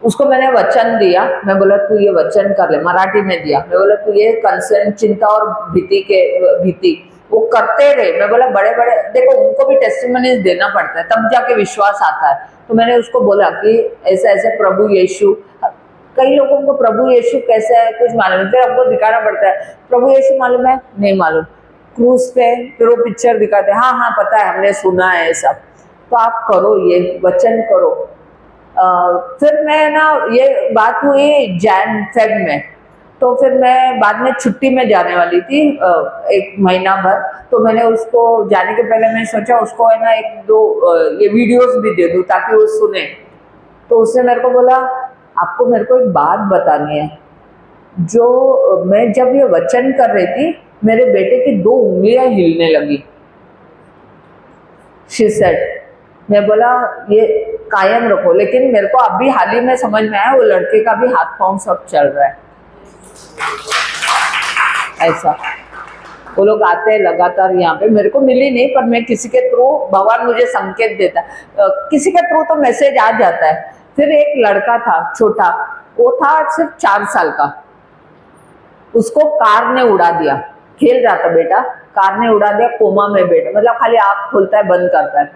उसको मैंने वचन दिया, मैं बोला तू ये वचन कर ले, मराठी में दिया, मैं बोला तू ये कंसर्न, चिंता और भीति वो करते रहे। मैं बोला बड़े बड़े, देखो उनको भी टेस्टिमनीज देना पड़ता है, तब जाके विश्वास आता है। तो मैंने उसको बोला कि ऐसे ऐसे प्रभु यीशु, कई लोगों को प्रभु यीशु कैसे है कुछ मालूम है, फिर हमको दिखाना पड़ता है प्रभु यीशु मालूम है, नहीं मालूम, क्रूज पे फिर वो पिक्चर दिखाते हैं, हाँ पता है, हमने सुना है सब। तो आप करो, ये वचन करो। फिर मैं ना, ये बात हुई Jan-Feb में, तो फिर मैं बाद में छुट्टी में जाने वाली थी 1 महीना भर। तो मैंने उसको जाने के पहले मैं सोचा उसको है ना 1-2 ये वीडियोस भी दे दूं ताकि वो सुने। तो उसने मेरे को बोला आपको मेरे को एक बात बतानी है, जो मैं जब ये वचन कर रही थी मेरे बेटे की 2 उंगलियां हिलने लगी। She said, मैं बोला ये कायम रखो। लेकिन मेरे को अभी हाल ही में समझ में आया वो लड़के का भी हाथ पांव सब चल रहा है ऐसा। वो लोग आते हैं लगातार यहाँ पे, मेरे को मिली नहीं पर मैं किसी के थ्रू, भगवान मुझे संकेत देता है, किसी के थ्रू तो मैसेज आ जाता है। फिर एक लड़का था छोटा, वो था सिर्फ 4 साल का, उसको कार ने उड़ा दिया, खेल रहा था बेटा, कार ने उड़ा दिया, कोमा में बैठा, मतलब खाली आँख खोलता है बंद करता है।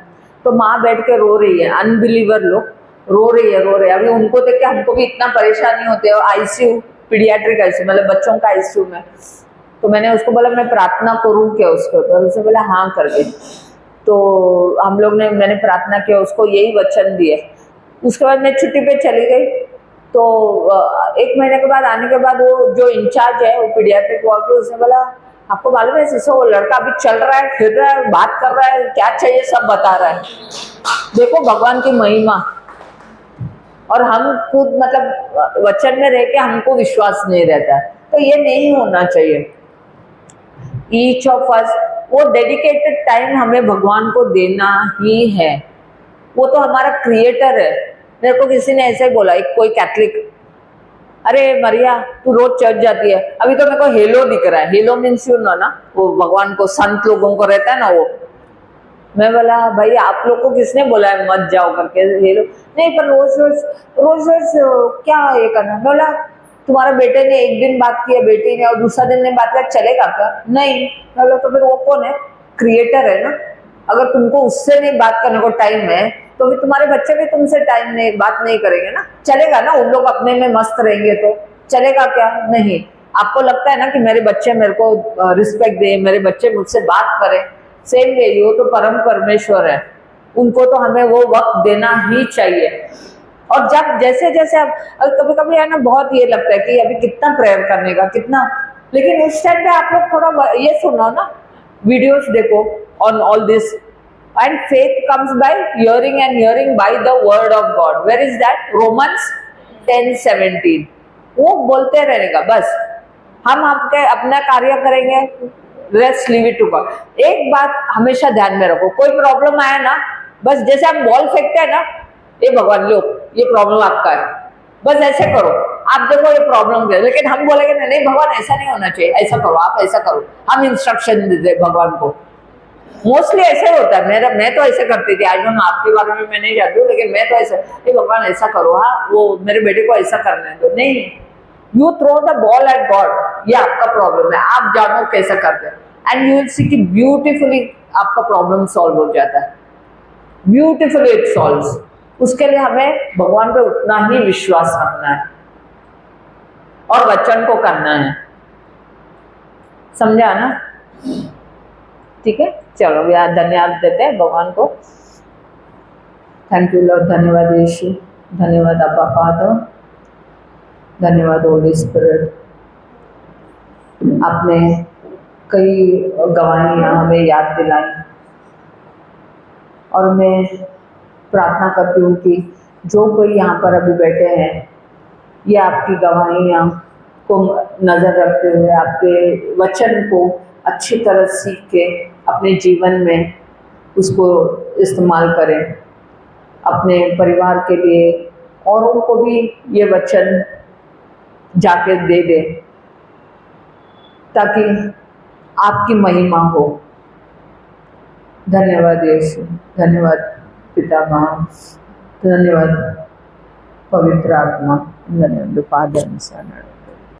तो माँ बैठ के रो रही है, अनबिलीवर लोग रो रही है। अभी उनको देख के हमको भी इतना परेशानी होती है। आईसीयू, पीडियाट्रिक आईसीयू, मतलब बच्चों का आईसीयू में। तो मैंने उसको बोला मैं प्रार्थना करूँ क्या उसको, तो उसने बोला हाँ करके। तो हम लोग ने, मैंने प्रार्थना किया, उसको यही वचन दिए। उसके बाद मैं छुट्टी पे चली गई। तो 1 महीने के बाद आने के बाद वो जो इंचार्ज है वो पीडियाट्रिक वार्ड के, उसने बोला आपको मालूम है सिस्टर वो लड़का अभी चल रहा है, फिर रहा है, बात कर रहा है, क्या चाहिए सब बता रहा है। देखो भगवान की महिमा। और हम खुद मतलब वचन में रह के हमको विश्वास नहीं रहता है, तो ये नहीं होना चाहिए। ईच ऑफ अस वो डेडिकेटेड टाइम हमें भगवान को देना ही है। वो तो हमारा क्रिएटर है। मेरे को किसी ने ऐसे बोला, एक कोई कैथलिक, अरे मरिया तू रोज चर्च जाती है, अभी तो मेरे को हेलो दिख रहा है। हेलो मीन्स यू नो ना, वो भगवान को संत लोगों को रहता है ना वो। मैं बोला भाई आप लोग को किसने बोला है मत जाओ करके हेलो, नहीं पर रोज रोज क्या ये करना। बोला तुम्हारे बेटे ने एक दिन बात की है, बेटी ने, और दूसरा दिन ने बात किया, चलेगा क्या? नहीं। बोला तो फिर वो कौन है? क्रिएटर है ना। अगर तुमको उससे नहीं बात करने को टाइम है तो फिर तुम्हारे बच्चे भी तुमसे बात नहीं करेंगे ना। चलेगा ना? उन लोग अपने में मस्त रहेंगे तो चलेगा क्या? नहीं। आपको लगता है ना कि मेरे बच्चे मेरे को रिस्पेक्ट दे, मेरे बच्चे मुझसे बात करें, सेम वे वो तो परम परमेश्वर है, उनको तो हमें वो वक्त देना ही चाहिए। और जब जैसे जैसे अब कभी कभी है ना बहुत ये लगता है कि अभी कितना प्रेयर करने का कितना, लेकिन उस टाइम पे आप लोग थोड़ा ये सुनो ना, वीडियोस देखो on all this. And faith comes by hearing and hearing by the word of God. Where is that? Romans 10:17। वो बोलते रहने का बस, हम आपके अपना कार्य करेंगे, let's leave it to God. एक बात हमेशा ध्यान में रखो, कोई प्रॉब्लम आया ना, बस जैसे हम बॉल फेंकते हैं ना, ये भगवान लो ये प्रॉब्लम आपका है, बस ऐसे करो, आप देखो ये प्रॉब्लम क्या है। लेकिन हम बोलेंगे नहीं भगवान ऐसा नहीं होना चाहिए, ऐसा करो, आप ऐसा करो, हम इंस्ट्रक्शन देते भगवान को। मोस्टली ऐसे होता है। मैं तो ऐसे करती थी, आई डोंट नो आपके बारे में मैं नहीं जानती हूँ, लेकिन मैं तो ऐसे, ये भगवान ऐसा करो, हाँ वो मेरे बेटे को ऐसा करने दो। नहीं, you throw the ball at God, ये आपका प्रॉब्लम है, आप जानो कैसा करते हैं, एंड यू विल सी कि ब्यूटीफुली आपका प्रॉब्लम सॉल्व हो जाता है, ब्यूटीफुली इट सॉल्व्स। उसके लिए हमें भगवान पे उतना ही विश्वास रखना है और वचन को करना है। समझा ना? ठीक है, चलो यार धन्यवाद देते हैं भगवान को। थैंक यू लॉर्ड, धन्यवाद यीशु, धन्यवाद अब्बा फादर, धन्यवाद होली स्पिरिट। आपने कई गवाहियाँ हमें याद दिलाई और मैं प्रार्थना करती हूँ कि जो कोई यहाँ पर अभी बैठे हैं, ये आपकी गवाहियाँ को नज़र रखते हुए आपके वचन को अच्छी तरह सीख के अपने जीवन में उसको इस्तेमाल करें, अपने परिवार के लिए, औरों को भी ये वचन जाके दे दें ताकि आपकी महिमा हो। धन्यवाद यीशु, धन्यवाद पिता माँ, धन्यवाद पवित्र आत्मा, धन्यवाद फादर एंड सन।